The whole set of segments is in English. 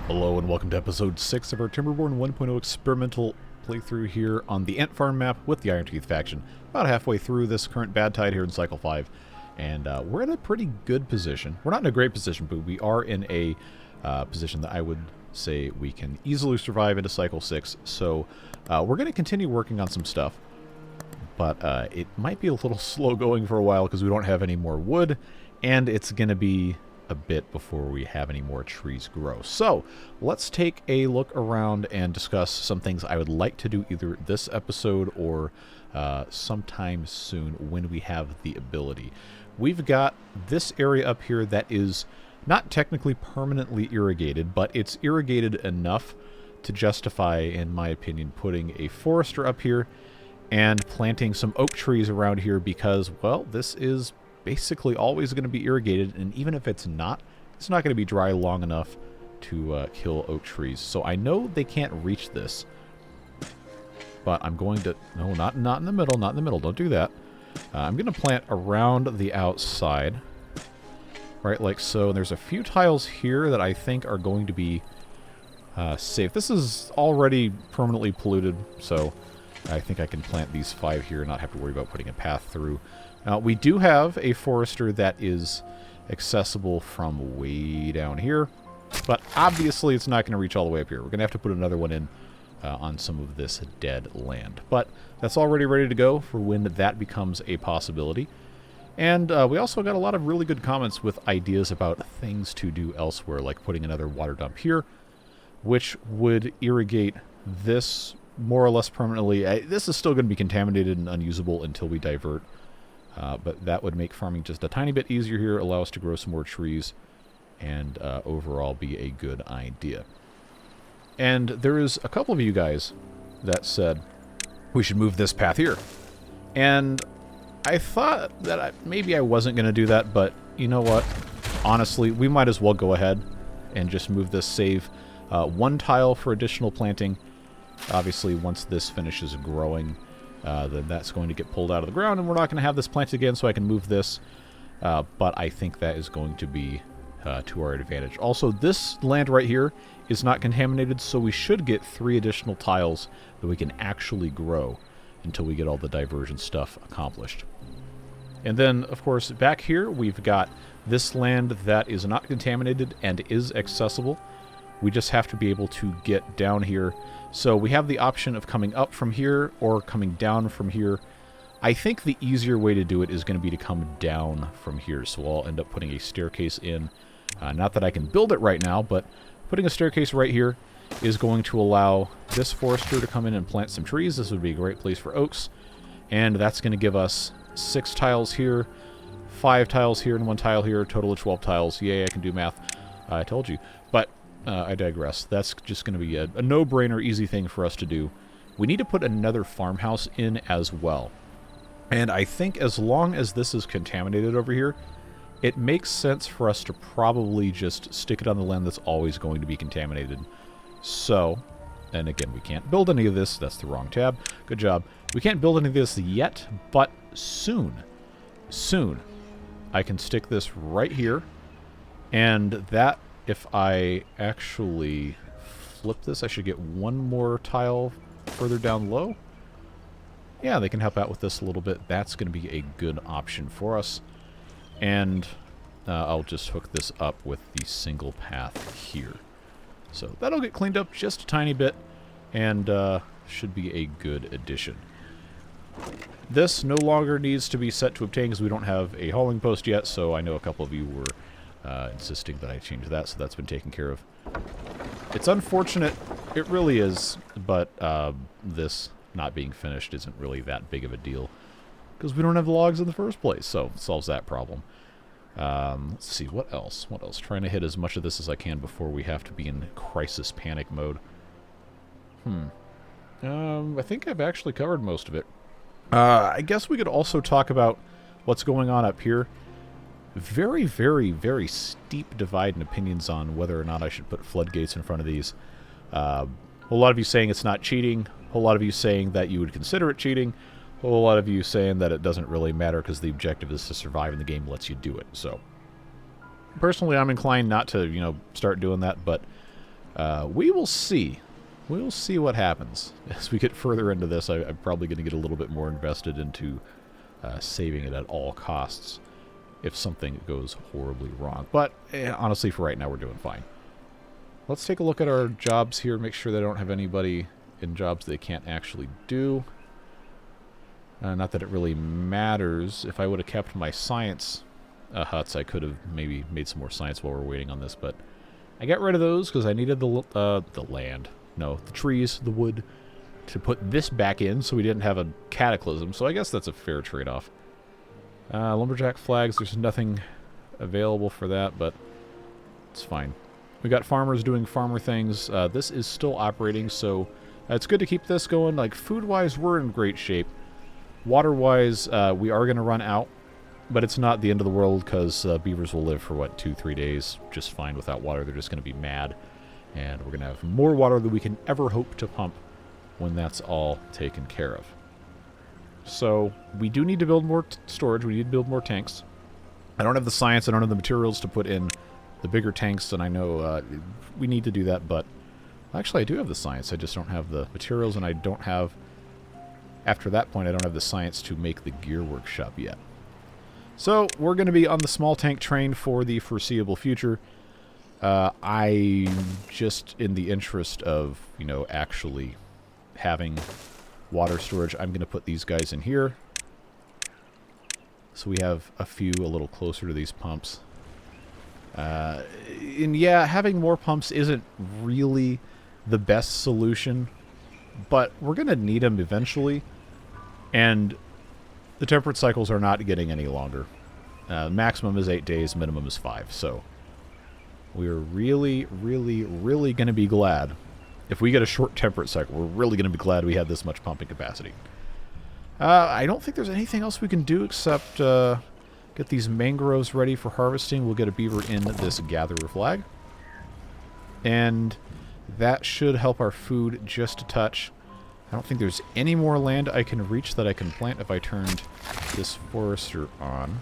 Hello and welcome to episode 6 of our Timberborn 1.0 experimental playthrough here on the Ant Farm map with the Iron Teeth faction. About halfway through this current bad tide here in Cycle 5, and we're in a pretty good position. We're not in a great position, but we are in a position that I would say we can easily survive into Cycle 6, so we're going to continue working on some stuff, but it might be a little slow going for a while because we don't have any more wood, and it's going to be a bit before we have any more trees grow. So let's take a look around and discuss some things I would like to do either this episode or sometime soon when we have the ability. We've got this area up here that is not technically permanently irrigated, but it's irrigated enough to justify, in my opinion, putting a forester up here and planting some oak trees around here because, well, this is basically always going to be irrigated, and even if it's not going to be dry long enough to kill oak trees. So I know they can't reach this, but I'm going to... No, not in the middle, not in the middle. Don't do that. I'm going to plant around the outside, right, like so. And there's a few tiles here that I think are going to be safe. This is already permanently polluted, so I think I can plant these 5 here and not have to worry about putting a path through. We do have a forester that is accessible from way down here, but obviously it's not going to reach all the way up here. We're going to have to put another one in on some of this dead land. But that's already ready to go for when that becomes a possibility. And we also got a lot of really good comments with ideas about things to do elsewhere, like putting another water dump here, which would irrigate this more or less permanently. This is still going to be contaminated and unusable until we divert. But that would make farming just a tiny bit easier here, allow us to grow some more trees, and overall be a good idea. And there is a couple of you guys that said we should move this path here. And I thought that maybe I wasn't going to do that, but you know what? Honestly, we might as well go ahead and just move this, save 1 tile for additional planting. Obviously, once this finishes growing, then that's going to get pulled out of the ground, and we're not going to have this planted again, so I can move this. But I think that is going to be to our advantage. Also, this land right here is not contaminated, so we should get 3 additional tiles that we can actually grow until we get all the diversion stuff accomplished. And then, of course, back here, we've got this land that is not contaminated and is accessible. We just have to be able to get down here. So we have the option of coming up from here or coming down from here. I think the easier way to do it is going to be to come down from here. So I'll end up putting a staircase in. Not that I can build it right now, but putting a staircase right here is going to allow this forester to come in and plant some trees. This would be a great place for oaks. And that's going to give us 6 tiles here, 5 tiles here, and 1 tile here. Total of 12 tiles. Yay, I can do math. I told you. But I digress. That's just going to be a no-brainer, easy thing for us to do. We need to put another farmhouse in as well. And I think as long as this is contaminated over here, it makes sense for us to probably just stick it on the land that's always going to be contaminated. So, and again, we can't build any of this. That's the wrong tab. Good job. We can't build any of this yet, but soon, I can stick this right here. And that, if I actually flip this, I should get 1 more tile further down low. Yeah, they can help out with this a little bit. That's going to be a good option for us. And I'll just hook this up with the single path here. So that'll get cleaned up just a tiny bit and should be a good addition. This no longer needs to be set to obtain because we don't have a hauling post yet, so I know a couple of you were insisting that I change that, so that's been taken care of. It's unfortunate, it really is, but this not being finished isn't really that big of a deal because we don't have the logs in the first place, so it solves that problem. Let's see, what else? Trying to hit as much of this as I can before we have to be in crisis panic mode. I think I've actually covered most of it. I guess we could also talk about what's going on up here. Very, very, very steep divide in opinions on whether or not I should put floodgates in front of these. A lot of you saying it's not cheating. A whole lot of you saying that you would consider it cheating. A whole lot of you saying that it doesn't really matter because the objective is to survive and the game lets you do it. So, personally, I'm inclined not to, start doing that, but We will see. We'll see what happens. As we get further into this, I'm probably going to get a little bit more invested into saving it at all costs if something goes horribly wrong. But honestly, for right now, we're doing fine. Let's take a look at our jobs here, make sure they don't have anybody in jobs they can't actually do. Not that it really matters. If I would have kept my science huts, I could have maybe made some more science while we're waiting on this, but I got rid of those because I needed the land. No, the trees, the wood, to put this back in so we didn't have a cataclysm, so I guess that's a fair trade-off. Lumberjack flags, there's nothing available for that, but it's fine. We got farmers doing farmer things. This is still operating, so it's good to keep this going. Like, food-wise, we're in great shape. Water-wise, we are going to run out, but it's not the end of the world because beavers will live for, what, 2-3 days just fine without water. They're just going to be mad, and we're going to have more water than we can ever hope to pump when that's all taken care of. So we do need to build more storage. We need to build more tanks. I don't have the science. I don't have the materials to put in the bigger tanks, and I know we need to do that, but actually I do have the science. I just don't have the materials, and I don't have, after that point, I don't have the science to make the gear workshop yet. So we're going to be on the small tank train for the foreseeable future. I just, in the interest of, you know, actually having water storage, I'm going to put these guys in here. So we have a few a little closer to these pumps. And yeah, having more pumps isn't really the best solution, but we're going to need them eventually. And the temperate cycles are not getting any longer. Maximum is 8 days, minimum is 5. So we're really, really, really going to be glad. If we get a short temperate cycle, we're really going to be glad we had this much pumping capacity. I don't think there's anything else we can do except get these mangroves ready for harvesting. We'll get a beaver in this gatherer flag. And that should help our food just a touch. I don't think there's any more land I can reach that I can plant if I turned this forester on.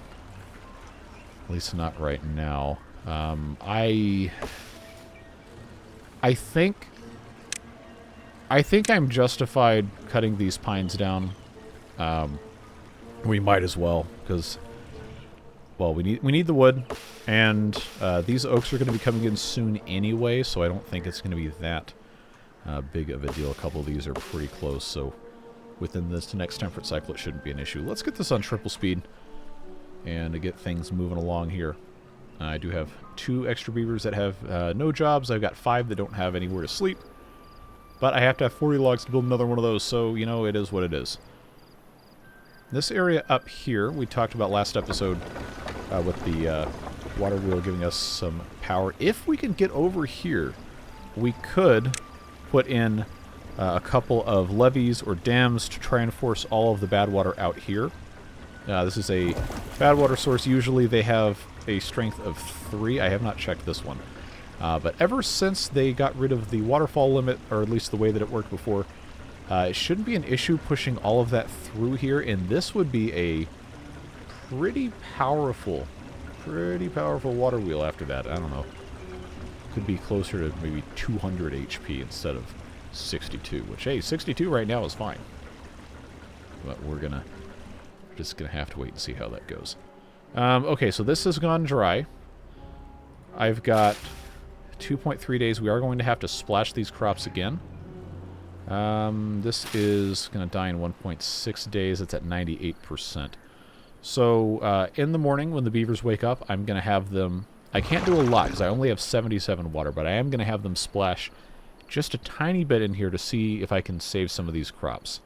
At least not right now. I think I'm justified cutting these pines down. We might as well, because, well, we need the wood, and these oaks are going to be coming in soon anyway, so I don't think it's going to be that big of a deal. A couple of these are pretty close, so within this next temperate cycle it shouldn't be an issue. Let's get this on triple speed and to get things moving along here. I do have 2 extra beavers that have no jobs. I've got 5 that don't have anywhere to sleep. But I have to have 40 logs to build another one of those, so, you know, it is what it is. This area up here, we talked about last episode with the water wheel giving us some power. If we can get over here, we could put in a couple of levees or dams to try and force all of the bad water out here. This is a bad water source. Usually they have a strength of 3. I have not checked this one. But ever since they got rid of the waterfall limit, or at least the way that it worked before, it shouldn't be an issue pushing all of that through here, and this would be a pretty powerful water wheel after that. I don't know. Could be closer to maybe 200 HP instead of 62, which, hey, 62 right now is fine. But we're just gonna have to wait and see how that goes. Okay, so this has gone dry. I've got 2.3 days. We are going to have to splash these crops again. This is going to die in 1.6 days. It's at 98%. So in the morning when the beavers wake up, I'm going to have them... I can't do a lot because I only have 77 water, but I am going to have them splash just a tiny bit in here to see if I can save some of these crops.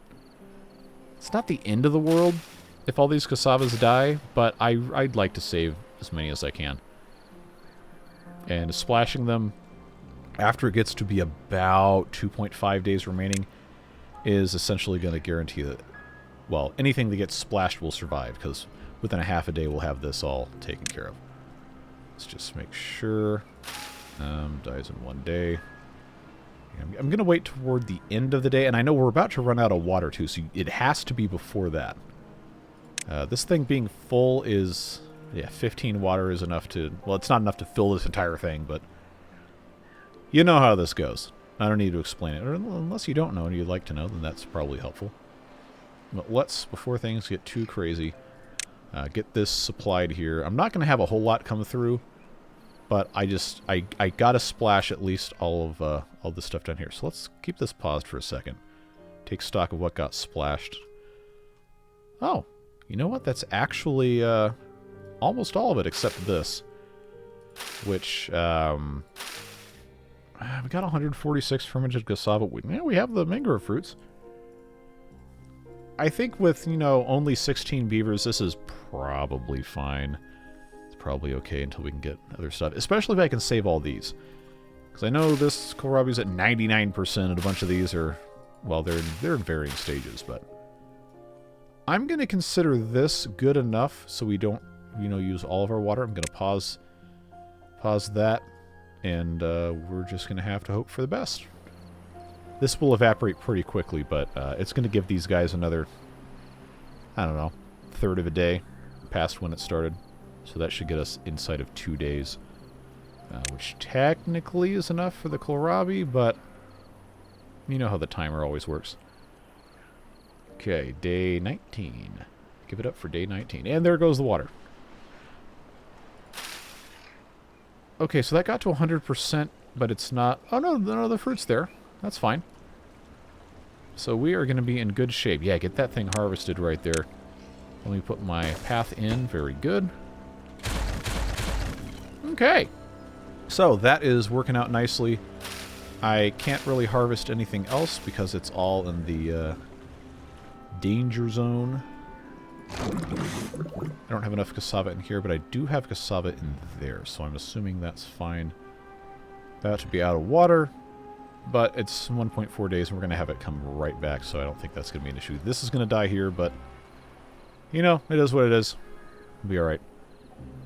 It's not the end of the world if all these cassavas die, but I'd like to save as many as I can. And splashing them after it gets to be about 2.5 days remaining is essentially going to guarantee that, well, anything that gets splashed will survive, because within a half a day we'll have this all taken care of. Let's just make sure. Dies in 1 day. I'm going to wait toward the end of the day, and I know we're about to run out of water too, so it has to be before that. This thing being full is... Yeah, 15 water is enough to... Well, it's not enough to fill this entire thing, but You know how this goes. I don't need to explain it. Or unless you don't know and you'd like to know, then that's probably helpful. But let's, before things get too crazy, get this supplied here. I'm not going to have a whole lot come through, but I got to splash at least all this stuff down here. So let's keep this paused for a second. Take stock of what got splashed. Oh, you know what? That's actually almost all of it except this, which we got 146 fermented cassava. We have the mangrove fruits. I think with, you know, only 16 beavers, this is probably fine. It's probably okay until we can get other stuff, especially if I can save all these. Because I know this kohlrabi's at 99%, and a bunch of these are, well, they're in varying stages, but I'm going to consider this good enough so we don't, you know, use all of our water. I'm going to pause that, and we're just going to have to hope for the best. This will evaporate pretty quickly, but it's going to give these guys another, I don't know, third of a day past when it started. So that should get us inside of 2 days, which technically is enough for the kohlrabi, but you know how the timer always works. Okay, day 19. Give it up for day 19. And there goes the water. Okay, so that got to 100%, but it's not... Oh, no, the fruit's there. That's fine. So we are going to be in good shape. Yeah, get that thing harvested right there. Let me put my path in. Very good. Okay. So that is working out nicely. I can't really harvest anything else because it's all in the danger zone. I don't have enough cassava in here, but I do have cassava in there, so I'm assuming that's fine. About to be out of water, but it's 1.4 days, and we're going to have it come right back, so I don't think that's going to be an issue. This is going to die here, but, you know, it is what it is. It'll be alright.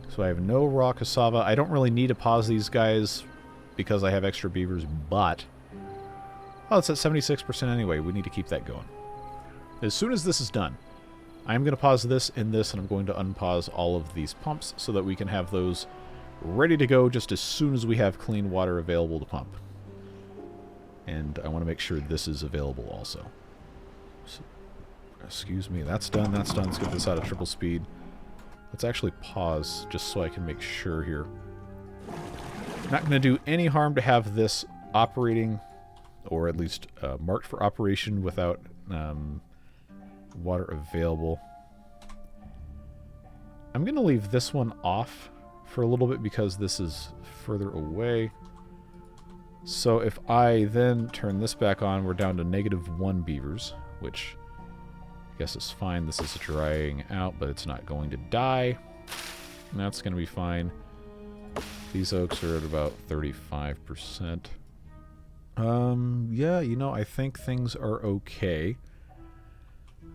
So I have no raw cassava. I don't really need to pause these guys because I have extra beavers, but... Oh, it's at 76% anyway. We need to keep that going. As soon as this is done, I'm going to pause this and this, and I'm going to unpause all of these pumps so that we can have those ready to go just as soon as we have clean water available to pump. And I want to make sure this is available also. So, excuse me, that's done, that's done. Let's get this out of triple speed. Let's actually pause just so I can make sure here. Not going to do any harm to have this operating, or at least marked for operation without water available. I'm going to leave this one off for a little bit because this is further away. So if I then turn this back on, we're down to -1 beavers, which I guess is fine. This is drying out, but it's not going to die. And that's going to be fine. These oaks are at about 35%. Yeah, you know, I think things are okay.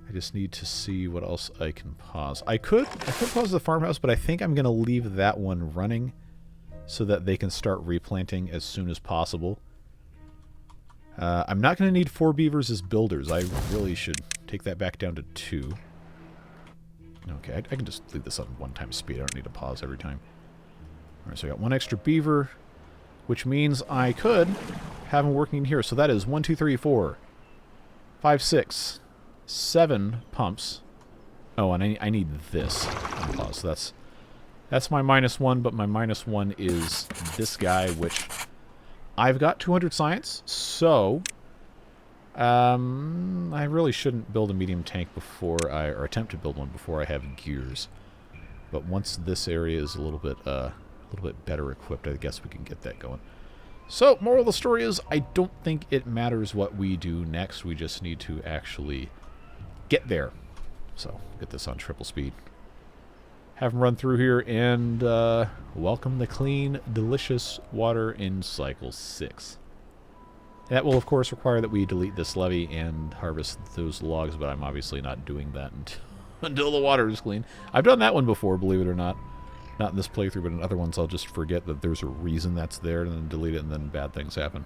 I just need to see what else I can pause. I could pause the farmhouse, but I think I'm going to leave that one running so that they can start replanting as soon as possible. I'm not going to need 4 beavers as builders. I really should take that back down to 2. Okay, I can just leave this on 1x speed. I don't need to pause every time. Alright, so I got 1 extra beaver, which means I could have them working here. So that is 1, 2, 3, 4, 5, 6, 7 pumps. Oh, and I need this on pause. So that's my -1, but my -1 is this guy, which I've got 200 science, so I really shouldn't build a medium tank before or attempt to build one before I have gears. But once this area is a little bit better equipped, I guess we can get that going. So, moral of the story is, I don't think it matters what we do next. We just need to actually get there. So, get this on triple speed. Have them run through here and welcome the clean, delicious water in cycle 6. That will, of course, require that we delete this levee and harvest those logs, but I'm obviously not doing that until the water is clean. I've done that one before, believe it or not. Not in this playthrough, but in other ones I'll just forget that there's a reason that's there and then delete it, and then bad things happen.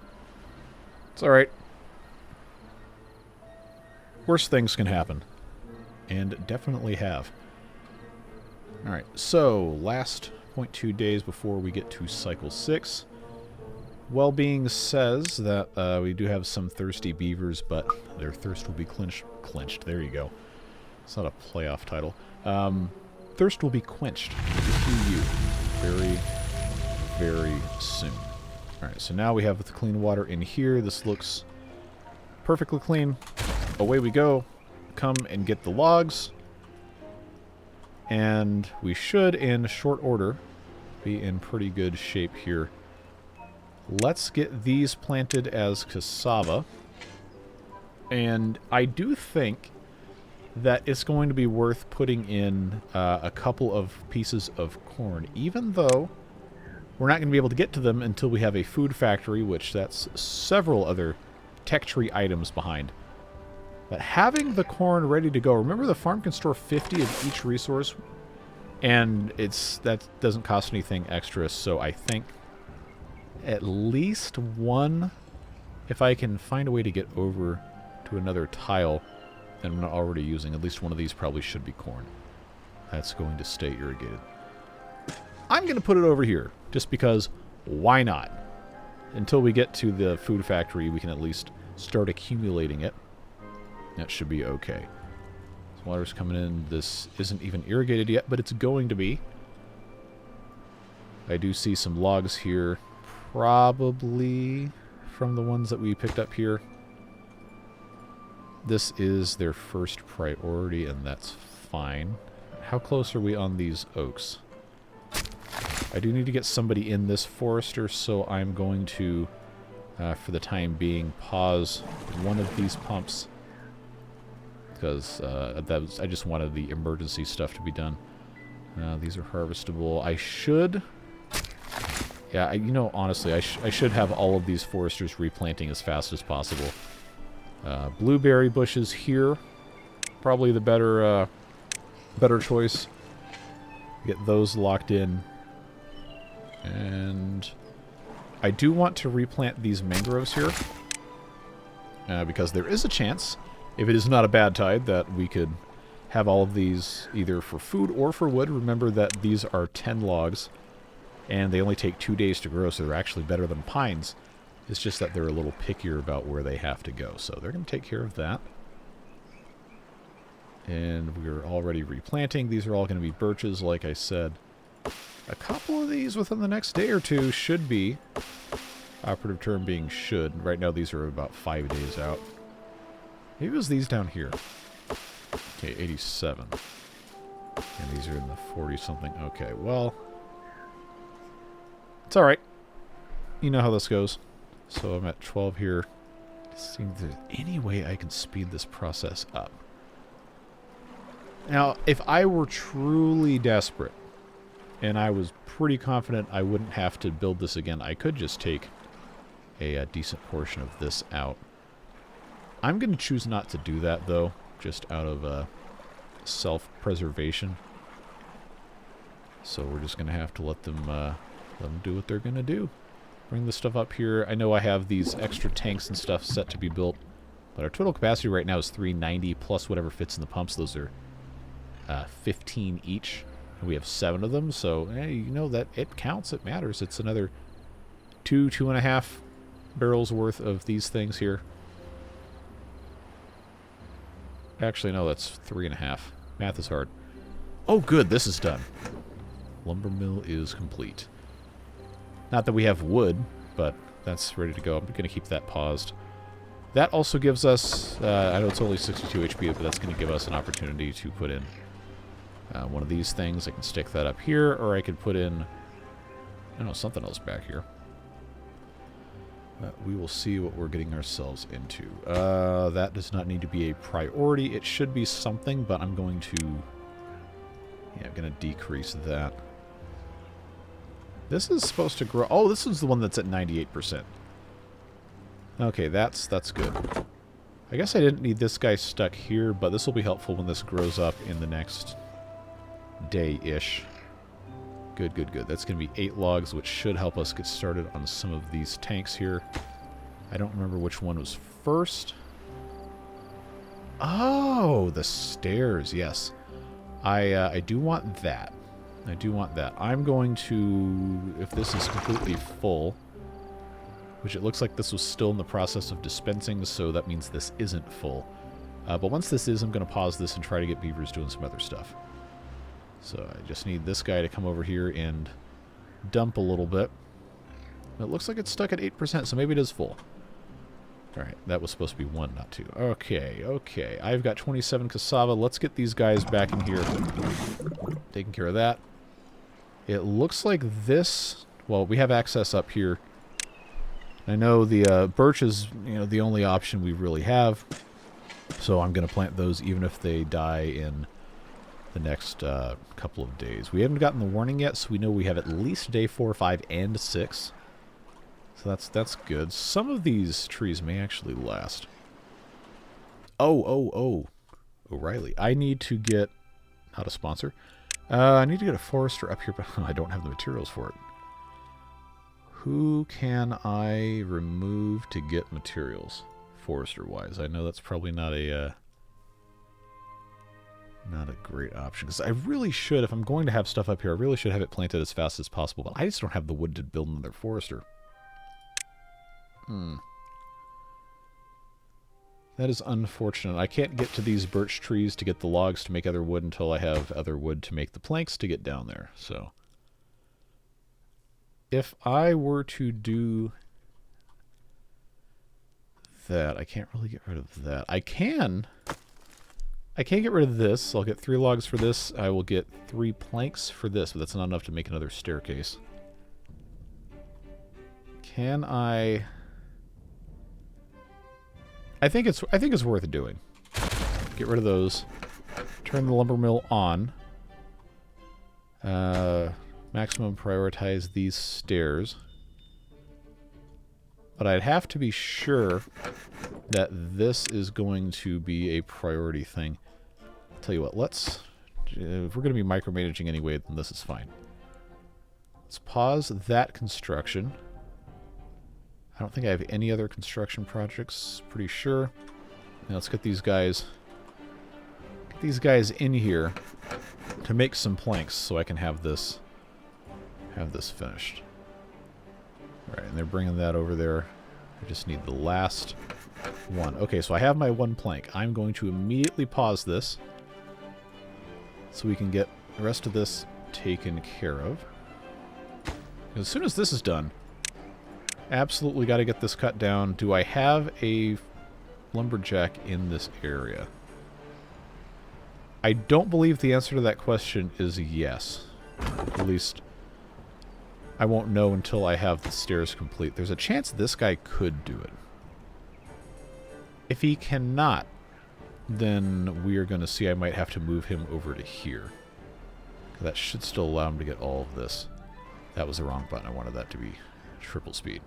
It's alright. Worse things can happen. And definitely have. Alright, so last 0.2 days before we get to cycle 6. Well-being says that we do have some thirsty beavers, but their thirst will be quenched. There you go. It's not a playoff title. Thirst will be quenched with you very, very soon. Alright, so now we have the clean water in here. This looks perfectly clean. Away we go. Come and get the logs. And we should, in short order, be in pretty good shape here. Let's get these planted as cassava. And I do think that it's going to be worth putting in a couple of pieces of corn, even though we're not going to be able to get to them until we have a food factory, which that's several other tech tree items behind. But having the corn ready to go, remember the farm can store 50 of each resource, and that doesn't cost anything extra, so I think at least one, if I can find a way to get over to another tile that I'm not already using, at least one of these probably should be corn. That's going to stay irrigated. I'm going to put it over here, just because why not? Until we get to the food factory, we can at least start accumulating it. That should be okay. This water's coming in. This isn't even irrigated yet, but it's going to be. I do see some logs here, probably from the ones that we picked up here. This is their first priority, and that's fine. How close are we on these oaks? I do need to get somebody in this forester, so I'm going to, for the time being, pause one of these pumps. Because I just wanted the emergency stuff to be done. These are harvestable. I should... Yeah, you know, honestly, I should have all of these foresters replanting as fast as possible. Blueberry bushes here. Probably the better choice. Get those locked in. And I do want to replant these mangroves here. Because there is a chance, if it is not a bad tide, that we could have all of these either for food or for wood. Remember that these are 10 logs, and they only take 2 days to grow, so they're actually better than pines. It's just that they're a little pickier about where they have to go, so they're going to take care of that. And we're already replanting. These are all going to be birches, like I said. A couple of these within the next day or two should be. Operative term being should. Right now these are about 5 days out. Maybe it was these down here. Okay, 87. And these are in the 40-something. Okay, well... It's alright. You know how this goes. So I'm at 12 here. Just seeing if there's any way I can speed this process up. Now, if I were truly desperate, and I was pretty confident I wouldn't have to build this again, I could just take a decent portion of this out. I'm going to choose not to do that, though, just out of self-preservation. So we're just going to have to let them do what they're going to do. Bring this stuff up here. I know I have these extra tanks and stuff set to be built, but our total capacity right now is 390 plus whatever fits in the pumps. Those are 15 each. And we have 7 of them, so you know that it counts. It matters. It's another 2.5 barrels worth of these things here. Actually, no, that's 3.5. Math is hard. Oh, good. This is done. Lumber mill is complete. Not that we have wood, but that's ready to go. I'm going to keep that paused. That also gives us, I know it's only 62 HP, but that's going to give us an opportunity to put in one of these things. I can stick that up here, or I could put in, I don't know, something else back here. We will see what we're getting ourselves into. That does not need to be a priority. It should be something, but I'm going to, yeah, I'm going to decrease that. This is supposed to grow. Oh, this is the one that's at 98%. Okay, that's good. I guess I didn't need this guy stuck here, but this will be helpful when this grows up in the next day-ish. Good, good, good. That's going to be 8 logs, which should help us get started on some of these tanks here. I don't remember which one was first. Oh, the stairs, yes. I do want that. I do want that. I'm going to, if this is completely full, which it looks like this was still in the process of dispensing, so that means this isn't full. But once this is, I'm going to pause this and try to get beavers doing some other stuff. So I just need this guy to come over here and dump a little bit. It looks like it's stuck at 8%, so maybe it is full. Alright, that was supposed to be 1, not 2. Okay, okay. I've got 27 cassava. Let's get these guys back in here. Taking care of that. It looks like this... Well, we have access up here. I know the birch is, the only option we really have. So I'm going to plant those even if they die in the next couple of days. We haven't gotten the warning yet, so we know we have at least day 4, 5, and 6. So that's good. Some of these trees may actually last. Oh, O'Reilly. I need to get... Not a sponsor. I need to get a forester up here, but I don't have the materials for it. Who can I remove to get materials, forester-wise? I know that's probably not a great option, because I really should, if I'm going to have stuff up here, I really should have it planted as fast as possible, but I just don't have the wood to build another forester. That is unfortunate. I can't get to these birch trees to get the logs to make other wood until I have other wood to make the planks to get down there, so... If I were to do that, I can't really get rid of that. I can get rid of this. I'll get 3 logs for this. I will get 3 planks for this, but that's not enough to make another staircase. Can I... I think it's worth doing. Get rid of those. Turn the lumber mill on. Maximum prioritize these stairs. But I'd have to be sure that this is going to be a priority thing. I'll tell you what, let's... If we're going to be micromanaging anyway, then this is fine. Let's pause that construction. I don't think I have any other construction projects, pretty sure. Now let's get these guys in here to make some planks so I can have this finished. Alright, and they're bringing that over there. I just need the last one. Okay, so I have my 1 plank. I'm going to immediately pause this so we can get the rest of this taken care of. As soon as this is done, absolutely got to get this cut down. Do I have a lumberjack in this area? I don't believe the answer to that question is yes. At least I won't know until I have the stairs complete. There's a chance this guy could do it. If he cannot, then we are going to see I might have to move him over to here. That should still allow him to get all of this. That was the wrong button. I wanted that to be triple speed.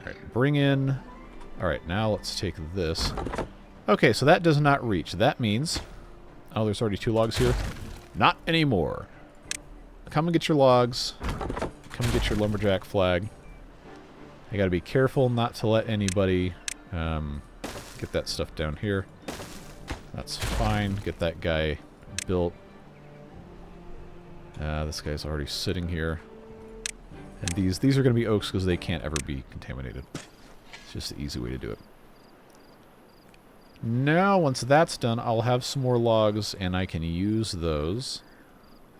Alright, bring in... Alright, now let's take this. Okay, so that does not reach. That means... Oh, there's already 2 logs here. Not anymore. Come and get your logs. Come and get your lumberjack flag. I gotta be careful not to let anybody get that stuff down here. That's fine. Get that guy built. This guy's already sitting here. And these are going to be oaks because they can't ever be contaminated. It's just the easy way to do it. Now, once that's done, I'll have some more logs, and I can use those,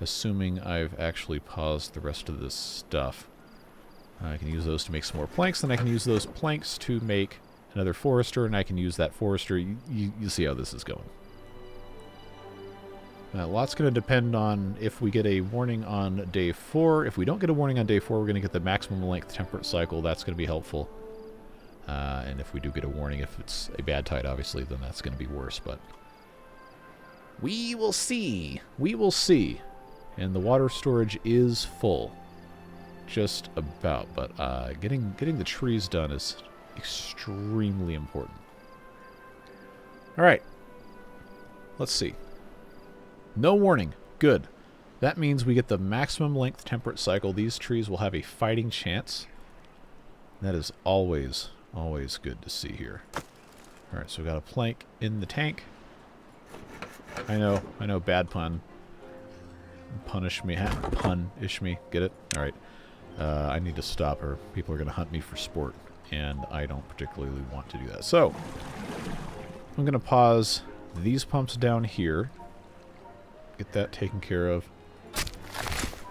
assuming I've actually paused the rest of this stuff. I can use those to make some more planks, then I can use those planks to make another forester, and I can use that forester. You see how this is going. A lot's going to depend on if we get a warning on day 4. If we don't get a warning on day 4, we're going to get the maximum length temperate cycle. That's going to be helpful. And if we do get a warning, if it's a bad tide, obviously, then that's going to be worse. But we will see. We will see. And the water storage is full. Just about. But getting the trees done is extremely important. All right. Let's see. No warning. Good. That means we get the maximum length temperate cycle. These trees will have a fighting chance. That is always good to see here. Alright, so we got a plank in the tank. I know, bad pun. Punish me. Punish me. Get it? Alright. I need to stop her. People are going to hunt me for sport, and I don't particularly want to do that. So, I'm going to pause these pumps down here. Get that taken care of.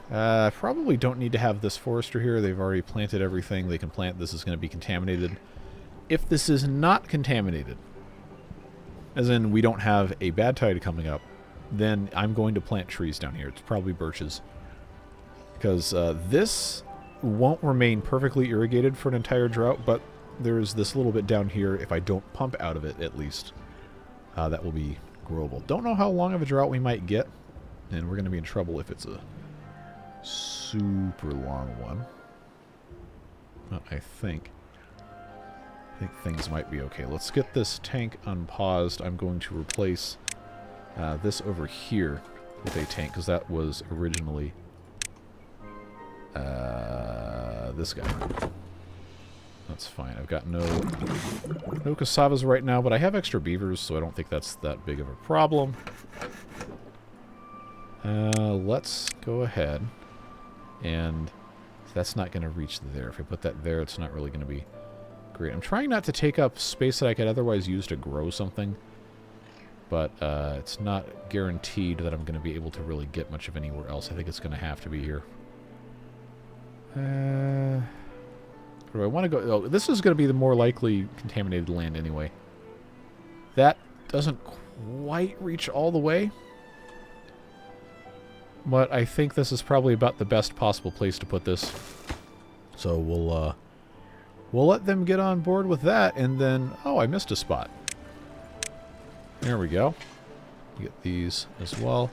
Probably don't need to have this forester here. They've already planted everything they can plant. This is going to be contaminated. If this is not contaminated, as in we don't have a bad tide coming up, then I'm going to plant trees down here. It's probably birches. Because this won't remain perfectly irrigated for an entire drought, but there's this little bit down here, if I don't pump out of it at least, that will be growable. Don't know how long of a drought we might get, and we're going to be in trouble if it's a super long one. But I think things might be okay. Let's get this tank unpaused. I'm going to replace this over here with a tank, because that was originally this guy. That's fine. I've got no cassavas right now, but I have extra beavers, so I don't think that's that big of a problem. Let's go ahead, and that's not going to reach there. If I put that there, it's not really going to be great. I'm trying not to take up space that I could otherwise use to grow something, but it's not guaranteed that I'm going to be able to really get much of anywhere else. I think it's going to have to be here. Where do I want to go? Oh, this is going to be the more likely contaminated land anyway. That doesn't quite reach all the way, but I think this is probably about the best possible place to put this. So we'll let them get on board with that, and then... Oh, I missed a spot. There we go. Get these as well.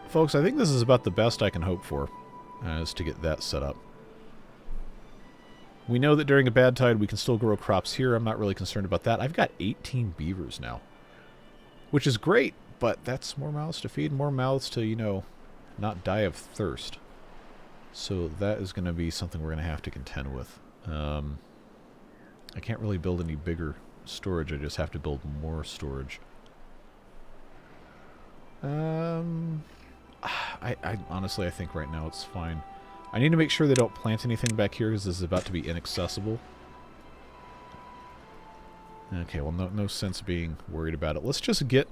Folks, I think this is about the best I can hope for, is to get that set up. We know that during a bad tide we can still grow crops here. I'm not really concerned about that. I've got 18 beavers now, which is great, but that's more mouths to feed, more mouths to, you know, not die of thirst. So that is going to be something we're going to have to contend with. I can't really build any bigger storage. I just have to build more storage. I honestly, I think right now it's fine. I need to make sure they don't plant anything back here, because this is about to be inaccessible. Okay, well, no sense being worried about it. Let's just get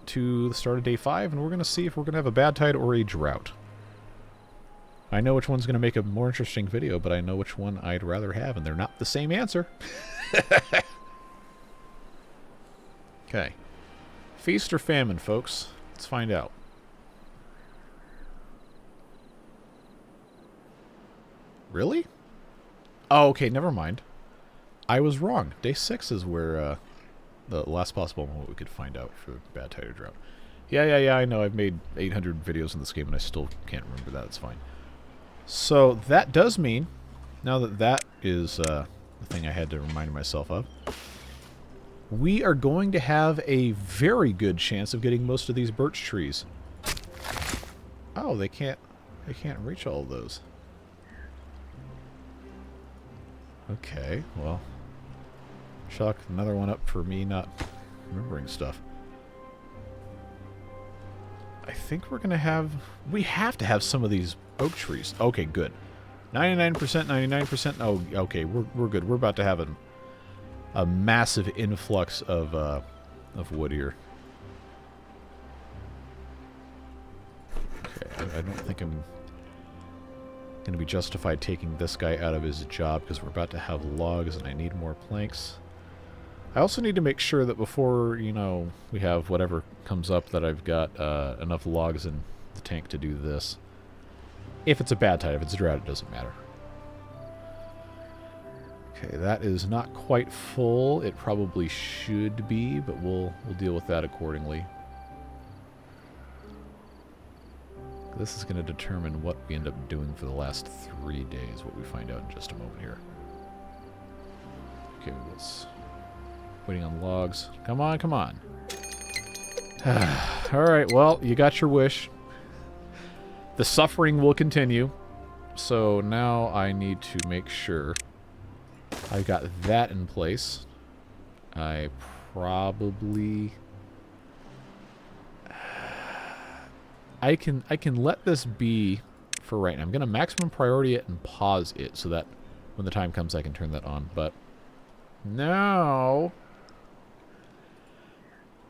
to the start of day 5, and we're going to see if we're going to have a bad tide or a drought. I know which one's going to make a more interesting video, but I know which one I'd rather have, and they're not the same answer. Okay. Feast or famine, folks? Let's find out. Really? Oh, okay, never mind. I was wrong. Day 6 is where the last possible moment we could find out for bad tide or drought. Yeah, I know. I've made 800 videos in this game, and I still can't remember that. It's fine. So that does mean, now that that is the thing I had to remind myself of, we are going to have a very good chance of getting most of these birch trees. Oh, they can't reach all of those. Okay, well, chalk another one up for me not remembering stuff. I think we're gonna have... We have to have some of these oak trees. Okay, good. 99%, 99%. Oh, okay, we're good. We're about to have a massive influx of wood here. Okay, I don't think I'm going to be justified taking this guy out of his job, because we're about to have logs and I need more planks. I also need to make sure that before, you know, we have whatever comes up, that I've got enough logs in the tank to do this. If it's a bad tide, if it's a drought, it doesn't matter. Okay, that is not quite full. It probably should be, but we'll deal with that accordingly. This is going to determine what we end up doing for the last 3 days, what we find out in just a moment here. Okay, let's... Waiting on logs. Come on, come on. Alright, well, you got your wish. The suffering will continue. So now I need to make sure I got that in place. I probably... I can let this be for right now. I'm going to maximum priority it and pause it so that when the time comes I can turn that on. But now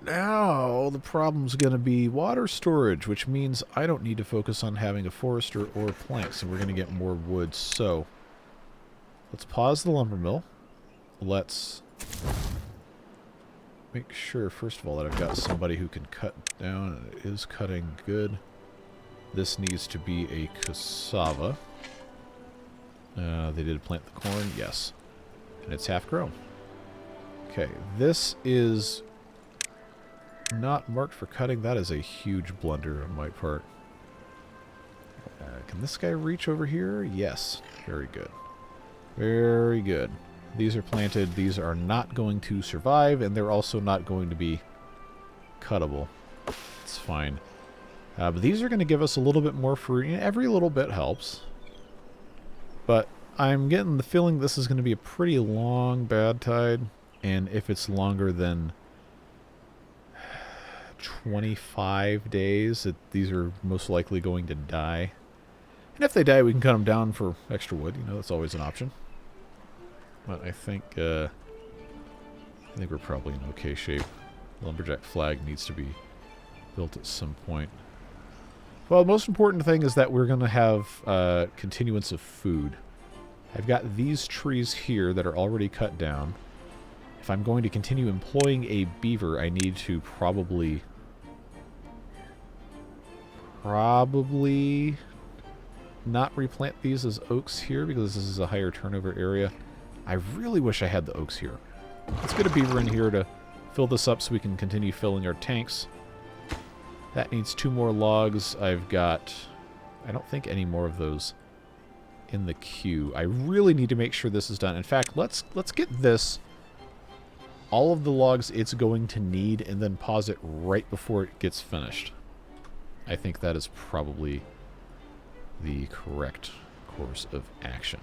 the problem's going to be water storage, which means I don't need to focus on having a forester or planks, and we're going to get more wood. So let's pause the lumber mill. Let's make sure, first of all, that I've got somebody who can cut down, and it is cutting good. This needs to be a cassava. They did plant the corn, yes. And it's half grown. Okay, this is not marked for cutting. That is a huge blunder on my part. Can this guy reach over here? Yes. Very good. Very good. These are planted. These are not going to survive, and they're also not going to be cuttable. It's fine. But these are going to give us a little bit more fruit. Every little bit helps. But I'm getting the feeling this is going to be a pretty long bad tide. And if it's longer than 25 days, these are most likely going to die. And if they die, we can cut them down for extra wood. You know, that's always an option. But I think we're probably in okay shape. Lumberjack flag needs to be built at some point. Well, the most important thing is that we're going to have continuance of food. I've got these trees here that are already cut down. If I'm going to continue employing a beaver, I need to probably not replant these as oaks here because this is a higher turnover area. I really wish I had the oaks here. Let's get a beaver in here to fill this up so we can continue filling our tanks. That needs 2 more logs. I've got, I don't think, any more of those in the queue. I really need to make sure this is done. In fact, let's get this, all of the logs it's going to need, and then pause it right before it gets finished. I think that is probably the correct course of action.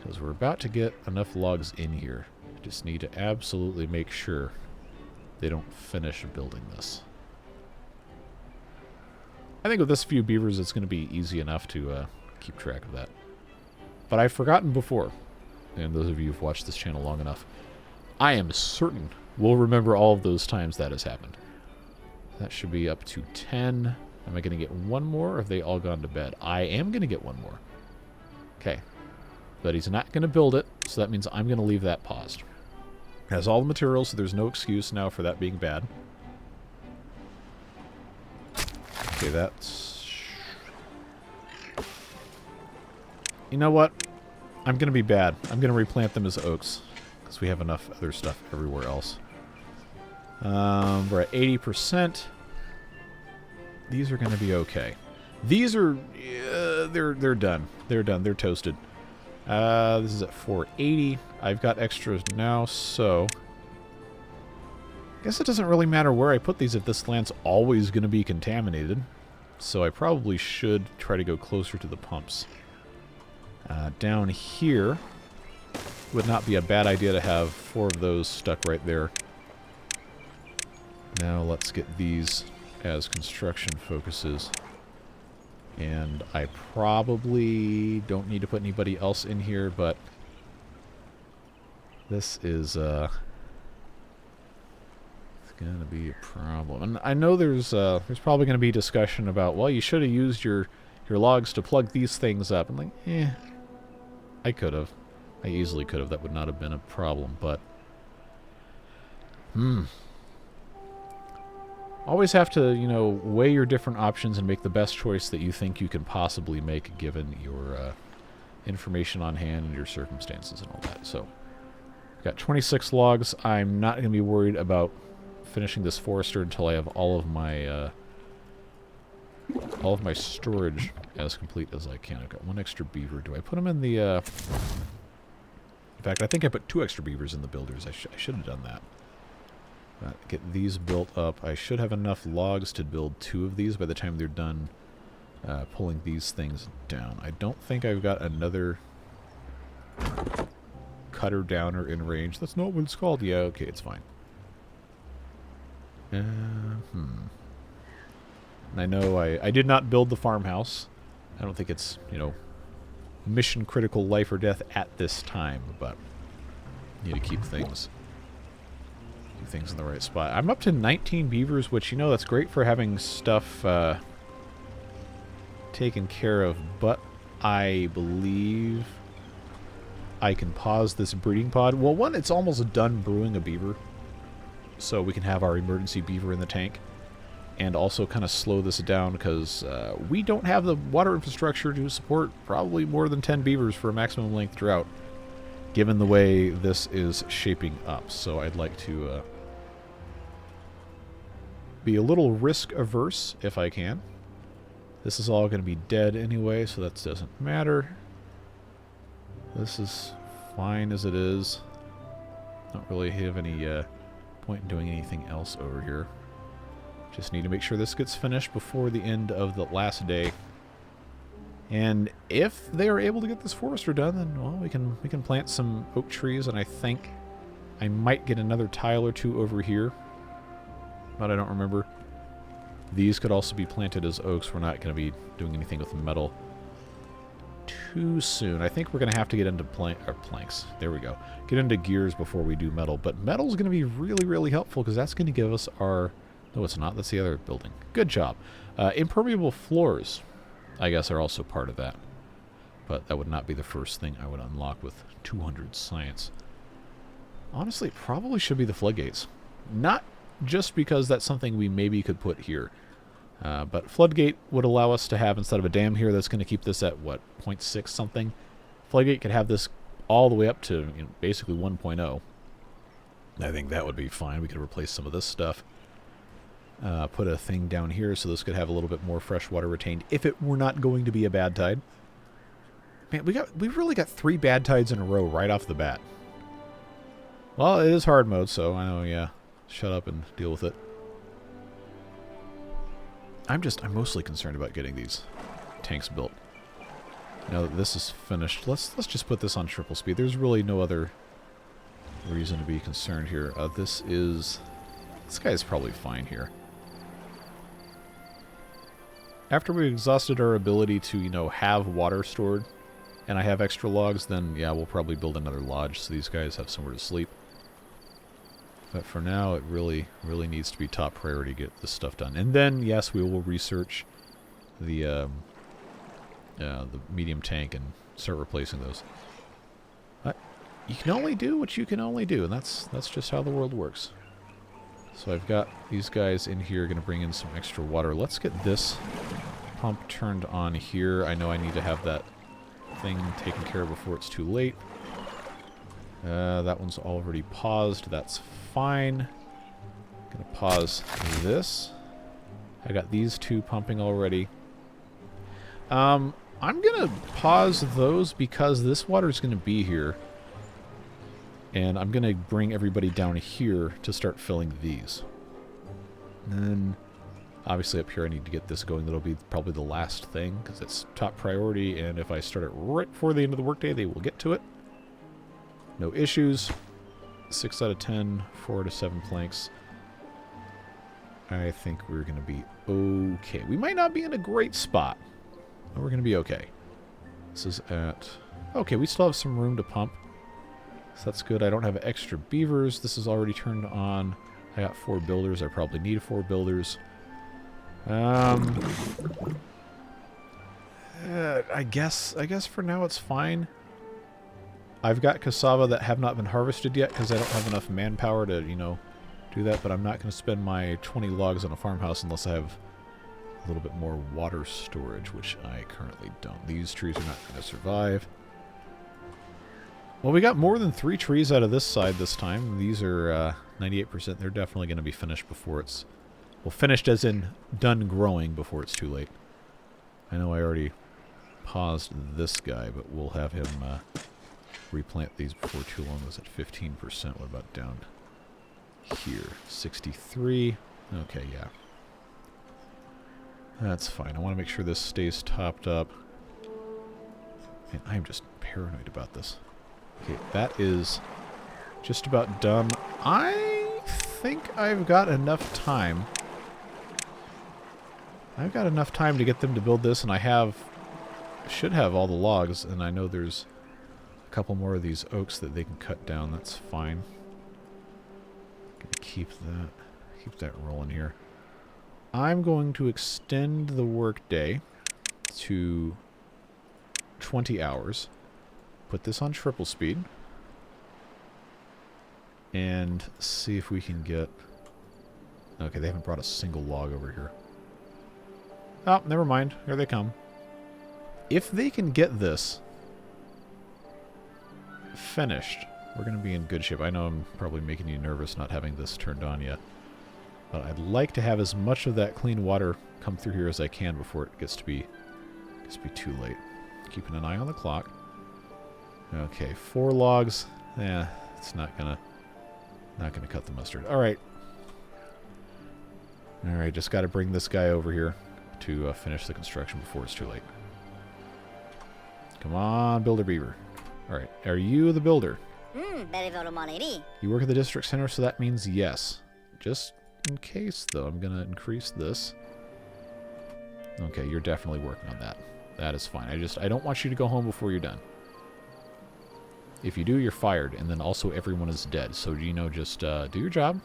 Because we're about to get enough logs in here. Just need to absolutely make sure they don't finish building this. I think with this few beavers, it's going to be easy enough to keep track of that. But I've forgotten before, and those of you who've watched this channel long enough, I am certain we'll remember all of those times that has happened. That should be up to 10. Am I going to get one more, or have they all gone to bed? I am going to get one more. Okay. But he's not going to build it, so that means I'm going to leave that paused. It has all the materials, so there's no excuse now for that being bad. Okay, that's... You know what? I'm going to be bad. I'm going to replant them as oaks, because we have enough other stuff everywhere else. We're at 80%. These are going to be okay. These are... they're done. They're done. They're toasted. This is at 480. I've got extras now, so... I guess it doesn't really matter where I put these if this land's always going to be contaminated. So I probably should try to go closer to the pumps. Down here, would not be a bad idea to have 4 of those stuck right there. Now let's get these as construction focuses. And I probably don't need to put anybody else in here, but this is it's gonna be a problem. And I know there's probably gonna be discussion about, well, you should have used your logs to plug these things up. I'm like, I could have. I easily could have. That would not have been a problem, but always have to, you know, weigh your different options and make the best choice that you think you can possibly make given your information on hand and your circumstances and all that. So, got 26 logs. I'm not going to be worried about finishing this forester until I have all of my storage as complete as I can. I've got 1 extra beaver. Do I put them in the... In fact, I think I put 2 extra beavers in the builders. I should have done that. Get these built up. I should have enough logs to build 2 of these by the time they're done pulling these things down. I don't think I've got another cutter downer in range. That's not what it's called. Yeah, okay, it's fine. And I know I did not build the farmhouse. I don't think it's, you know, mission critical life or death at this time, but need to keep things in the right spot. I'm up to 19 beavers, which, you know, that's great for having stuff taken care of, but I believe I can pause this breeding pod. Well, one, it's almost done brewing a beaver, so we can have our emergency beaver in the tank, and also kind of slow this down because we don't have the water infrastructure to support probably more than 10 beavers for a maximum length drought, given the way this is shaping up. So I'd like to be a little risk averse if I can. This is all going to be dead anyway, so that doesn't matter. This is fine as it is. Don't really have any point in doing anything else over here. Just need to make sure this gets finished before the end of the last day. And if they are able to get this forester done, then, well, we can plant some oak trees, and I think I might get another tile or two over here, but I don't remember. These could also be planted as oaks. We're not going to be doing anything with metal too soon. I think we're going to have to get into planks. There we go. Get into gears before we do metal. But metal is going to be really, really helpful because that's going to give us our... No, it's not. That's the other building. Good job. Impermeable floors, I guess, are also part of that. But that would not be the first thing I would unlock with 200 science. Honestly, it probably should be the floodgates. Not just because that's something we maybe could put here. But floodgate would allow us to have, instead of a dam here that's going to keep this at, what, 0.6 something, floodgate could have this all the way up to, you know, basically 1.0. I think that would be fine. We could replace some of this stuff. Put a thing down here so this could have a little bit more fresh water retained if it were not going to be a bad tide. Man, we really got 3 bad tides in a row right off the bat. Well, it is hard mode, so I know, yeah. Shut up and deal with it. I'm mostly concerned about getting these tanks built. Now that this is finished, let's just put this on triple speed. There's really no other reason to be concerned here. This guy's probably fine here. After we've exhausted our ability to, you know, have water stored, and I have extra logs, then yeah, we'll probably build another lodge so these guys have somewhere to sleep. But for now, it really, really needs to be top priority to get this stuff done. And then, yes, we will research the medium tank and start replacing those. You can only do what you can only do, and that's just how the world works. So I've got these guys in here going to bring in some extra water. Let's get this pump turned on here. I know I need to have that thing taken care of before it's too late. That one's already paused. That's fine. Gonna pause this. I got these 2 pumping already. I'm gonna pause those because this water is gonna be here. And I'm gonna bring everybody down here to start filling these. And then, obviously up here I need to get this going. That'll be probably the last thing because it's top priority, and if I start it right before the end of the workday, they will get to it. No issues. 6 out of 10, 4 out of 7 planks. I think we're going to be okay. We might not be in a great spot, but we're going to be okay. This is at... Okay, we still have some room to pump. So that's good. I don't have extra beavers. This is already turned on. I got 4 builders. I probably need 4 builders. I guess for now it's fine. I've got cassava that have not been harvested yet because I don't have enough manpower to, you know, do that. But I'm not going to spend my 20 logs on a farmhouse unless I have a little bit more water storage, which I currently don't. These trees are not going to survive. Well, we got more than 3 trees out of this side this time. These are 98%. They're definitely going to be finished before it's... Well, finished as in done growing before it's too late. I know I already paused this guy, but we'll have him... replant these before too long. Was at 15%. What about down here? 63. Okay, yeah. That's fine. I want to make sure this stays topped up. And I'm just paranoid about this. Okay, that is just about done. I think I've got enough time. I've got enough time to get them to build this, and I have should have all the logs, and I know there's a couple more of these oaks that they can cut down. That's fine. Gonna keep that rolling here. I'm going to extend the workday to 20 hours. Put this on triple speed. And see if we can get... Okay, they haven't brought a single log over here. Oh, never mind. Here they come. If they can get this finished, we're going to be in good shape. I know I'm probably making you nervous not having this turned on yet. But I'd like to have as much of that clean water come through here as I can before it gets to be too late. Keeping an eye on the clock. Okay, 4 logs. Yeah, it's not gonna cut the mustard. All right, just got to bring this guy over here to finish the construction before it's too late. Come on, Builder Beaver. All right, are you the builder? You work at the district center, so that means yes. Just in case, though, I'm going to increase this. Okay, you're definitely working on that. That is fine. I don't want you to go home before you're done. If you do, you're fired, and then also everyone is dead. So, you know, just do your job.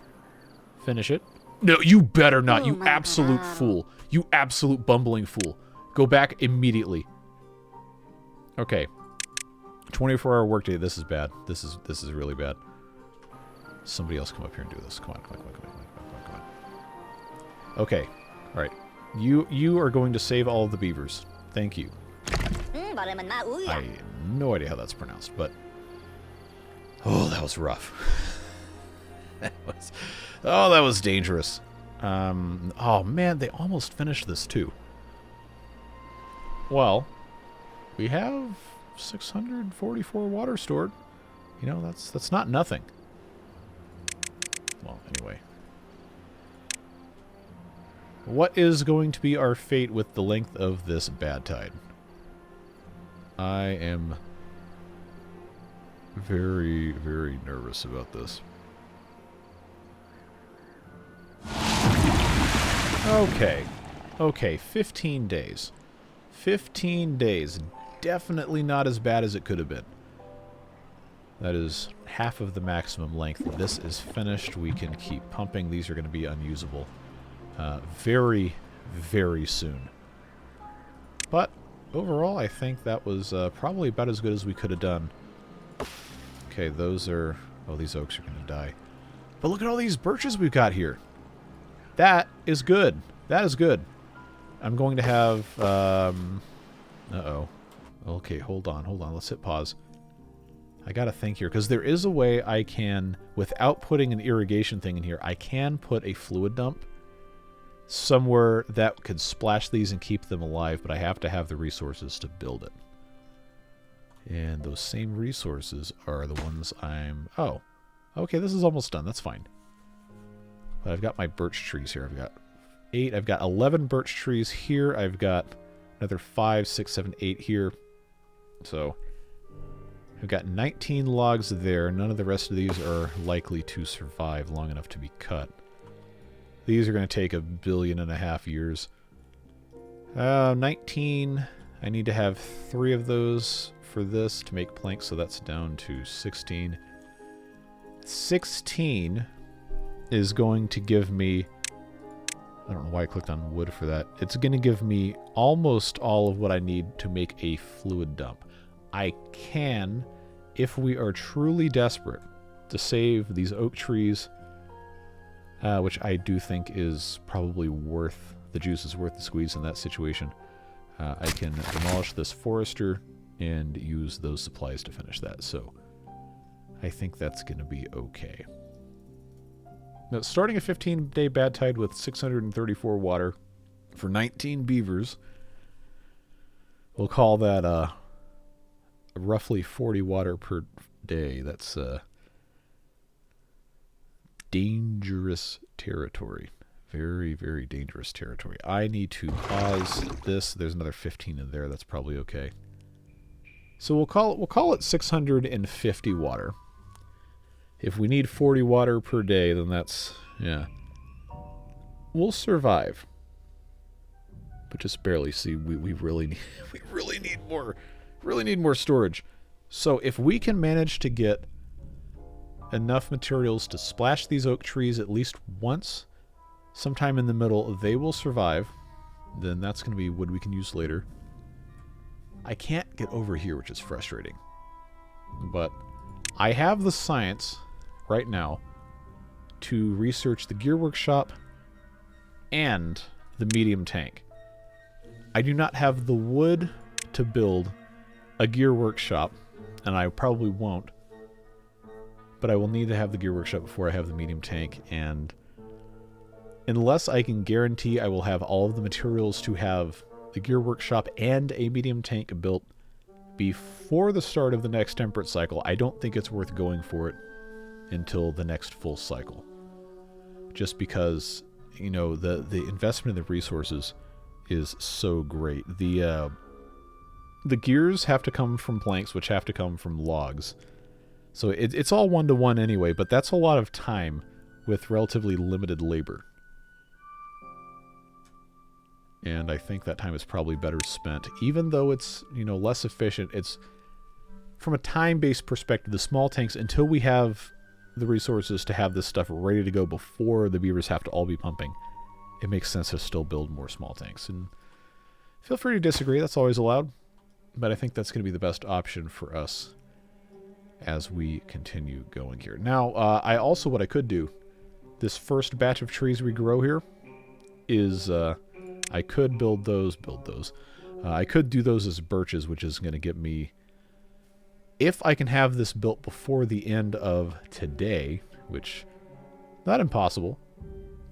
Finish it. No, you better not, you absolute fool. You absolute bumbling fool. Go back immediately. Okay. 24-hour workday. This is bad. This is really bad. Somebody else come up here and do this. Come on. Okay. All right. You are going to save all of the beavers. Thank you. I have no idea how that's pronounced, but... Oh, that was rough. that was dangerous. Oh, man, they almost finished this, too. Well, we have 644 water stored. You know, that's not nothing. Well, anyway. What is going to be our fate with the length of this bad tide? I am very, very nervous about this. Okay, 15 days. 15 days. Definitely not as bad as it could have been. That is half of the maximum length. This is finished. We can keep pumping. These are going to be unusable very, very soon. But overall, I think that was probably about as good as we could have done. Okay, those are... Oh, these oaks are going to die. But look at all these birches we've got here. That is good. That is good. I'm going to have... Uh-oh. Okay, hold on. Let's hit pause. I gotta think here, because there is a way I can, without putting an irrigation thing in here, I can put a fluid dump somewhere that could splash these and keep them alive, but I have to have the resources to build it. And those same resources are the ones I'm... Oh, okay, this is almost done. That's fine. But I've got my birch trees here. I've got 8. I've got 11 birch trees here. I've got another 5, 6, 7, 8 here. So I've got 19 logs there. None of the rest of these are likely to survive long enough to be cut. These are going to take 1.5 billion years. 19. I need to have 3 of those for this to make planks, so that's down to 16. 16 is going to give me... I don't know why I clicked on wood for that. It's going to give me almost all of what I need to make a fluid dump. I can, if we are truly desperate to save these oak trees, which I do think is probably worth... The juice is worth the squeeze in that situation. I can demolish this forester and use those supplies to finish that. So I think that's going to be okay. Now, starting a 15-day bad tide with 634 water for 19 beavers, we'll call that roughly 40 water per day. That's dangerous territory. Very, very dangerous territory. I need to pause this. There's another 15 in there. That's probably okay. So we'll call it 650 water. If we need 40 water per day, then that's, yeah. We'll survive. but just barely. See, we really need, we really need more storage. So if we can manage to get enough materials to splash these oak trees at least once, sometime in the middle, they will survive. Then that's going to be wood we can use later. I can't get over here, which is frustrating. But I have the science right now to research the gear workshop and the medium tank. I do not have the wood to build a gear workshop, and I probably won't. But I will need to have the gear workshop before I have the medium tank, and unless I can guarantee I will have all of the materials to have the gear workshop and a medium tank built before the start of the next temperate cycle, I don't think it's worth going for it until the next full cycle. Just because, you know, the investment in the resources is so great. The gears have to come from planks, which have to come from logs. So it's all one-to-one anyway, but that's a lot of time with relatively limited labor. And I think that time is probably better spent. Even though it's, you know, less efficient, it's, from a time-based perspective, the small tanks, until we have the resources to have this stuff ready to go before the beavers have to all be pumping, it makes sense to still build more small tanks. And feel free to disagree, that's always allowed. But I think that's going to be the best option for us as we continue going here. Now, I also, what I could do, this first batch of trees we grow here is, I could build those. I could do those as birches, which is going to get me, if I can have this built before the end of today, which, not impossible,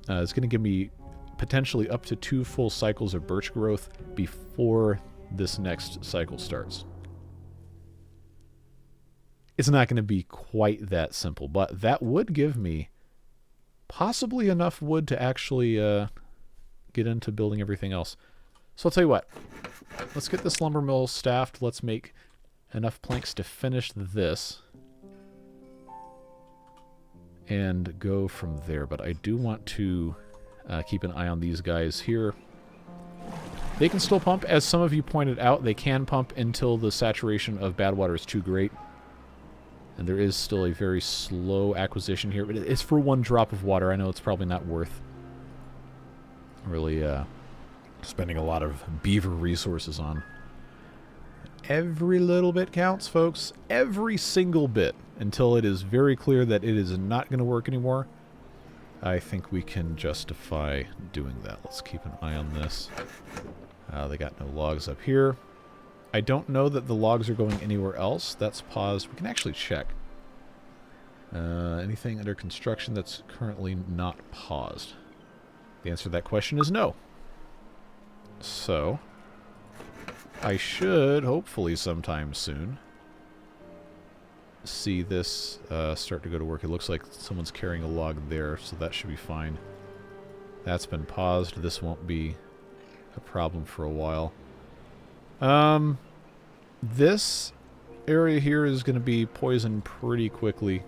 it's going to give me potentially up to 2 full cycles of birch growth before this next cycle starts. It's not going to be quite that simple, but that would give me possibly enough wood to actually get into building everything else. So I'll tell you what, let's get this lumber mill staffed. Let's make enough planks to finish this and go from there. But I do want to keep an eye on these guys here. They can still pump. As some of you pointed out, they can pump until the saturation of bad water is too great. And there is still a very slow acquisition here, but it's for 1 drop of water. I know it's probably not worth really spending a lot of beaver resources on. Every little bit counts, folks. Every single bit, until it is very clear that it is not going to work anymore. I think we can justify doing that. Let's keep an eye on this. They got no logs up here. I don't know that the logs are going anywhere else. That's paused. We can actually check. Anything under construction that's currently not paused? The answer to that question is no. So, I should, hopefully sometime soon, see this start to go to work. It looks like someone's carrying a log there, so that should be fine. That's been paused. This won't be a problem for a while. This area here is going to be poisoned pretty quickly.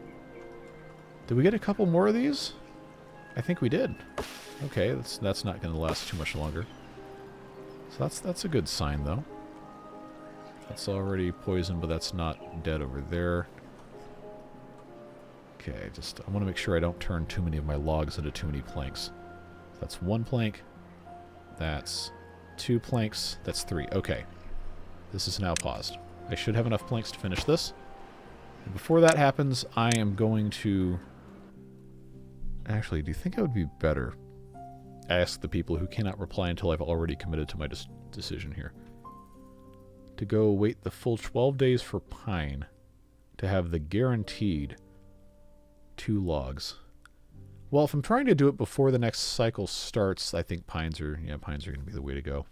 Did we get a couple more of these? I think we did. Okay, that's not going to last too much longer. So that's a good sign, though. That's already poisoned, but that's not dead over there. Okay, I want to make sure I don't turn too many of my logs into too many planks. That's 1 plank. That's 2 planks. That's 3. Okay. This is now paused. I should have enough planks to finish this. And before that happens, I am going to... Actually, do you think it would be better? Ask the people who cannot reply until I've already committed to my decision here. To go wait the full 12 days for pine to have the guaranteed 2 logs. Well, if I'm trying to do it before the next cycle starts, I think pines are going to be the way to go.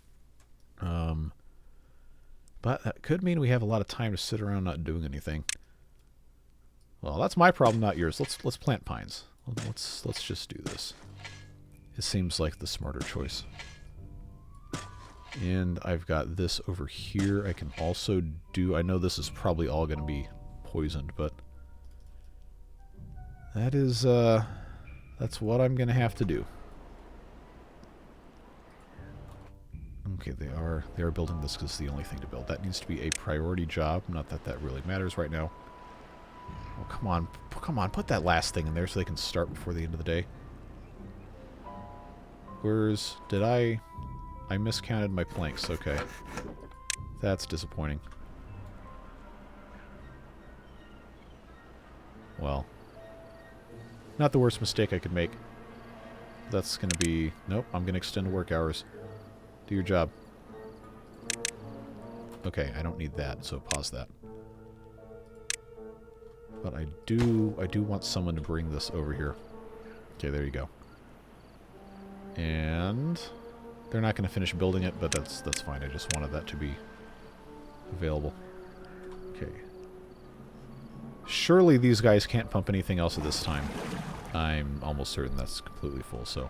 But that could mean we have a lot of time to sit around not doing anything. Well, that's my problem, not yours. Let's plant pines. Let's just do this. It seems like the smarter choice. And I've got this over here. I can also do... I know this is probably all going to be poisoned, but... That is, that's what I'm going to have to do. Okay, they are building this because it's the only thing to build. That needs to be a priority job. Not that that really matters right now. Oh, come on. Come on, put that last thing in there so they can start before the end of the day. Where's... Did I miscounted my planks. Okay. That's disappointing. Well. Not the worst mistake I could make. That's going to be... Nope, I'm going to extend work hours. Do your job. Okay, I don't need that, so pause that. But I do want someone to bring this over here. Okay, there you go. And they're not going to finish building it, but that's fine. I just wanted that to be available. Okay. Surely these guys can't pump anything else at this time. I'm almost certain that's completely full, so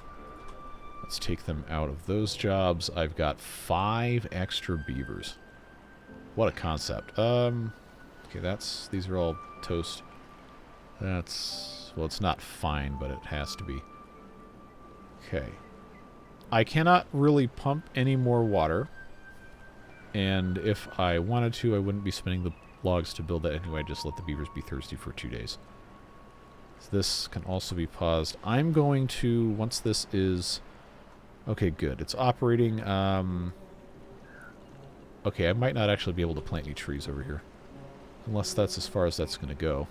let's take them out of those jobs. I've got 5 extra beavers. What a concept. Okay, these are all toast. That's, well, it's not fine, but it has to be. Okay. I cannot really pump any more water. And if I wanted to, I wouldn't be spending the logs to build that anyway. Just let the beavers be thirsty for 2 days. So this can also be paused. I'm going to, once this is... Okay, good. It's operating. Okay, I might not actually be able to plant any trees over here. Unless that's as far as that's going to go.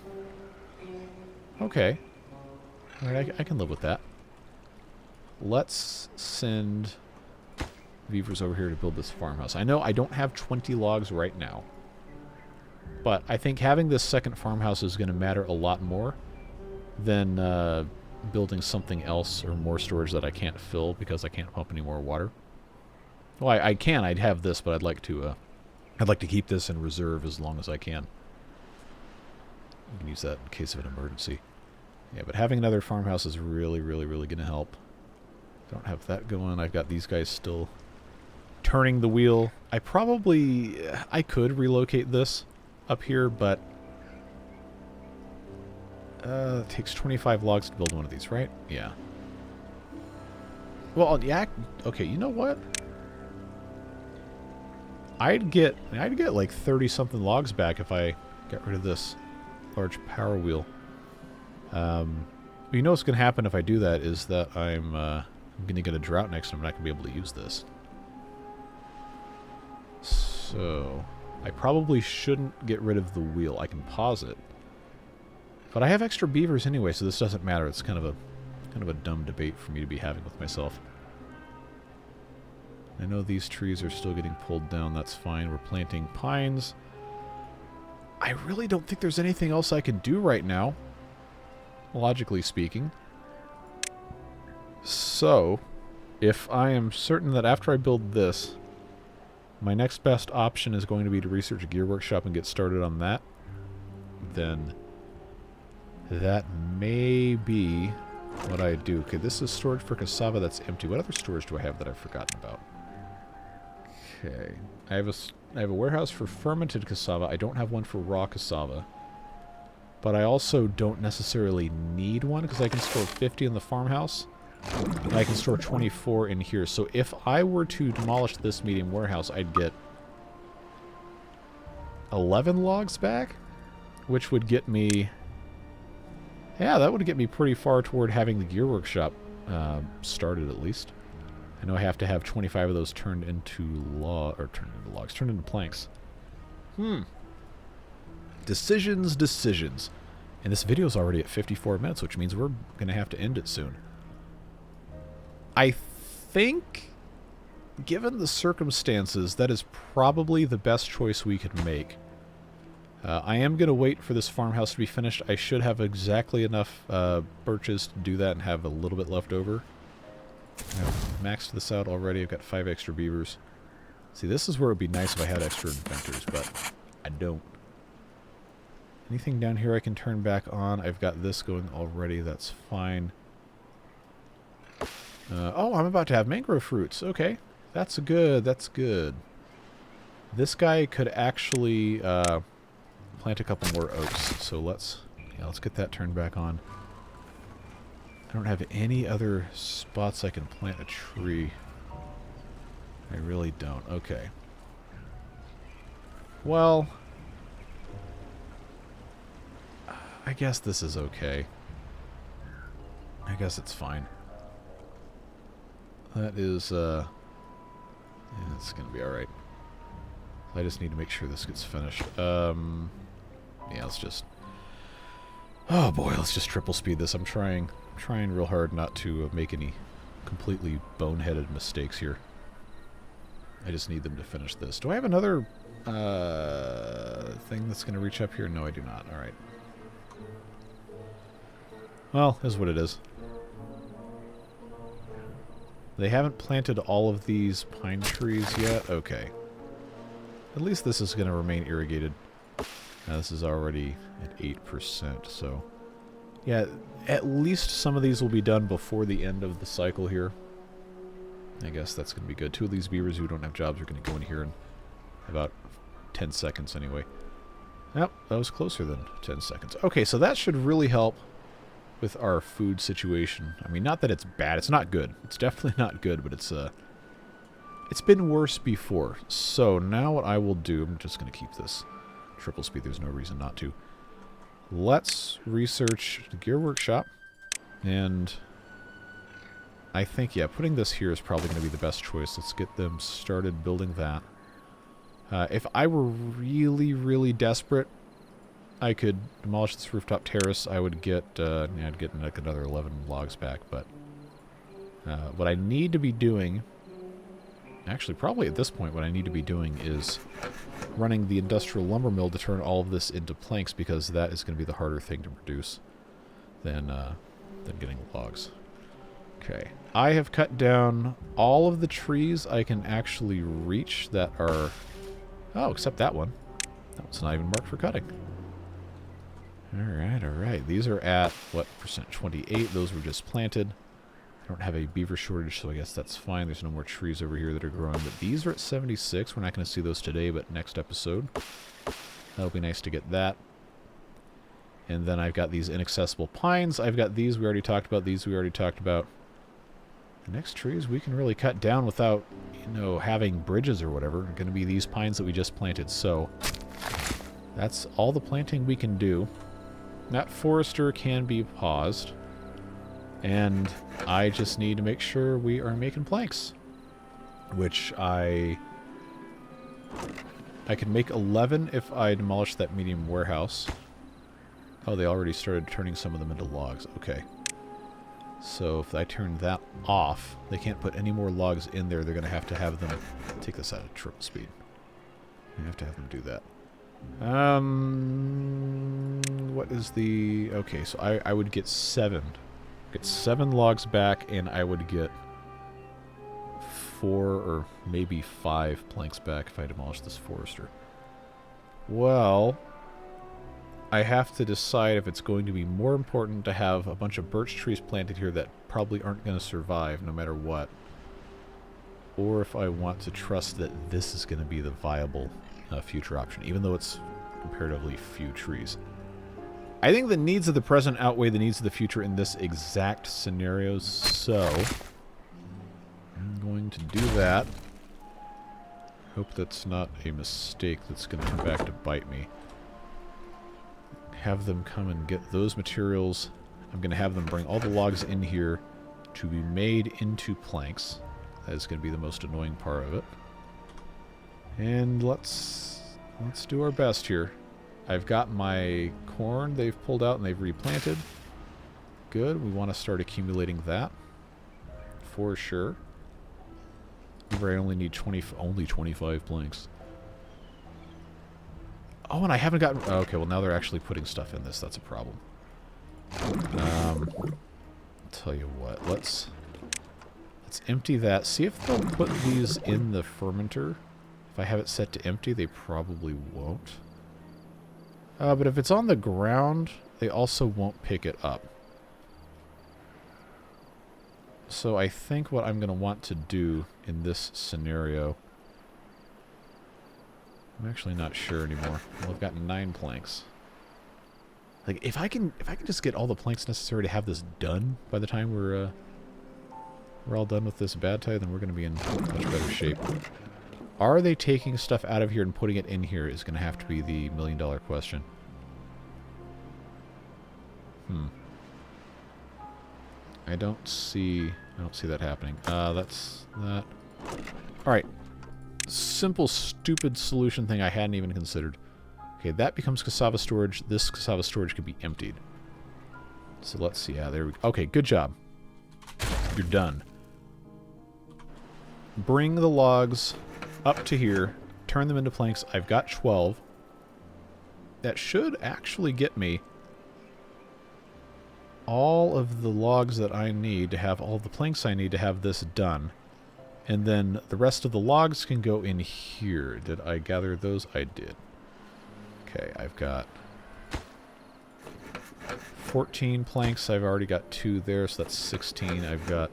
Okay. Alright, I can live with that. Let's send beavers over here to build this farmhouse. I know I don't have 20 logs right now. But I think having this second farmhouse is going to matter a lot more than building something else or more storage that I can't fill because I can't pump any more water. Well, I can. I'd have this, but I'd like to keep this in reserve as long as I can. You can use that in case of an emergency. Yeah, but having another farmhouse is really, really, really going to help. Don't have that going. I've got these guys still turning the wheel. I could relocate this up here, but it takes 25 logs to build one of these, right? Yeah. Well, yeah. Okay, you know what? I'd get like 30-something logs back if I got rid of this large power wheel. You know what's going to happen if I do that is that I'm going to get a drought next and I'm not going to be able to use this. So I probably shouldn't get rid of the wheel. I can pause it. But I have extra beavers anyway, so this doesn't matter. It's kind of a dumb debate for me to be having with myself. I know these trees are still getting pulled down. That's fine. We're planting pines. I really don't think there's anything else I can do right now, logically speaking. So, if I am certain that after I build this, my next best option is going to be to research a gear workshop and get started on that, then that may be what I do. Okay, this is storage for cassava that's empty. What other storage do I have that I've forgotten about? Okay, I have a warehouse for fermented cassava. I don't have one for raw cassava. But I also don't necessarily need one because I can store 50 in the farmhouse. And I can store 24 in here. So if I were to demolish this medium warehouse, I'd get 11 logs back, which would get me... Yeah, that would get me pretty far toward having the gear workshop started at least. I know I have to have 25 of those turned into turned into planks. Decisions. And this video is already at 54 minutes, which means we're going to have to end it soon. I think, given the circumstances, that is probably the best choice we could make. I am going to wait for this farmhouse to be finished. I should have exactly enough birches to do that and have a little bit left over. I've maxed this out already. I've got 5 extra beavers. See, this is where it would be nice if I had extra inventors, but I don't. Anything down here I can turn back on? I've got this going already. That's fine. Oh, I'm about to have mangrove fruits. Okay. That's good. That's good. This guy could actually plant a couple more oaks. So let's get that turned back on. I don't have any other spots I can plant a tree. I really don't. Okay. Well, I guess this is okay. I guess it's fine. That is, yeah, it's gonna be alright. I just need to make sure this gets finished. Yeah, let's just... Oh boy, let's just triple speed this. I'm trying real hard not to make any completely boneheaded mistakes here. I just need them to finish this. Do I have another thing that's going to reach up here? No, I do not. Alright. Well, is what it is. They haven't planted all of these pine trees yet? Okay. At least this is going to remain irrigated. Now, this is already at 8%, so... Yeah, at least some of these will be done before the end of the cycle here. I guess that's going to be good. 2 of these beavers who don't have jobs are going to go in here in about 10 seconds anyway. Yep, that was closer than 10 seconds. Okay, so that should really help with our food situation. I mean, not that it's bad. It's not good. It's definitely not good, but it's been worse before. So now what I will do, I'm just going to keep this triple speed. There's no reason not to. Let's research the gear workshop. And I think, yeah, putting this here is probably going to be the best choice. Let's get them started building that. If I were really, really desperate, I could demolish this rooftop terrace. I would get, yeah, I'd get like another 11 logs back. But what I need to be doing, actually probably at this point what I need to be doing is running the industrial lumber mill to turn all of this into planks, because that is going to be the harder thing to produce than getting logs. Okay, I have cut down all of the trees I can actually reach that are... Oh, except that one. That one's not even marked for cutting. Alright, alright. These are at, what percent? 28. Those were just planted. I don't have a beaver shortage, so I guess that's fine. There's no more trees over here that are growing. But these are at 76. We're not going to see those today, but next episode. That'll be nice to get that. And then I've got these inaccessible pines. I've got these we already talked about. These we already talked about. The next trees we can really cut down without, you know, having bridges or whatever. Are going to be these pines that we just planted. So that's all the planting we can do. That forester can be paused. And I just need to make sure we are making planks. Which I can make 11 if I demolish that medium warehouse. Oh, they already started turning some of them into logs. Okay. So if I turn that off, they can't put any more logs in there. They're going to have them take this out of triple speed. You have to have them do that. What is the... Okay, so I would get 7. Get 7 logs back, and I would get 4 or maybe 5 planks back if I demolish this forester. Well, I have to decide if it's going to be more important to have a bunch of birch trees planted here that probably aren't going to survive no matter what, or if I want to trust that this is going to be the viable future option, even though it's comparatively few trees. I think the needs of the present outweigh the needs of the future in this exact scenario, so I'm going to do that. Hope that's not a mistake that's going to come back to bite me. Have them come and get those materials. I'm going to have them bring all the logs in here to be made into planks. That is going to be the most annoying part of it. And let's do our best here. I've got my corn they've pulled out and they've replanted. Good. We want to start accumulating that for sure. Remember, I only need 25 planks. Oh, and I haven't gotten... Okay, well, now they're actually putting stuff in this. That's a problem. I'll tell you what. Let's empty that. See if they'll put these in the fermenter. If I have it set to empty, they probably won't. But if it's on the ground, they also won't pick it up. So I think what I'm going to want to do in this scenario... I'm actually not sure anymore. Well, I've got 9 planks. Like, if I can just get all the planks necessary to have this done by the time we're we're all done with this bad tide, then we're going to be in much better shape. Are they taking stuff out of here and putting it in here is going to have to be the million-dollar question. I don't see that happening. That's that. Alright. Simple, stupid solution thing I hadn't even considered. Okay, that becomes cassava storage. This cassava storage can be emptied. So let's see. Yeah, there we go. Okay, good job. You're done. Bring the logs up to here. Turn them into planks. I've got 12. That should actually get me all of the logs that I need to have, all of the planks I need to have this done. And then the rest of the logs can go in here. Did I gather those? I did. Okay, I've got 14 planks. I've already got 2 there, so that's 16. I've got...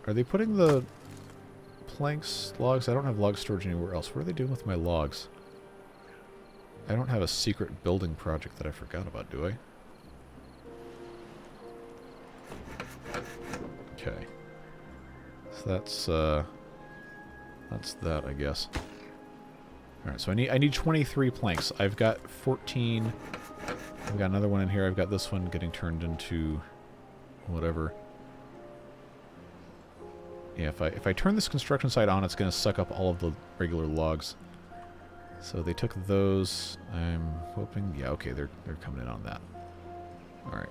Are they putting the planks, logs? I don't have log storage anywhere else. What are they doing with my logs? I don't have a secret building project that I forgot about, do I? Okay. So that's that, I guess. Alright, so I need 23 planks. I've got 14. I've got another one in here. I've got this one getting turned into whatever. Yeah, if I turn this construction site on, it's going to suck up all of the regular logs. So they took those. I'm hoping... Yeah, okay, they're coming in on that. Alright.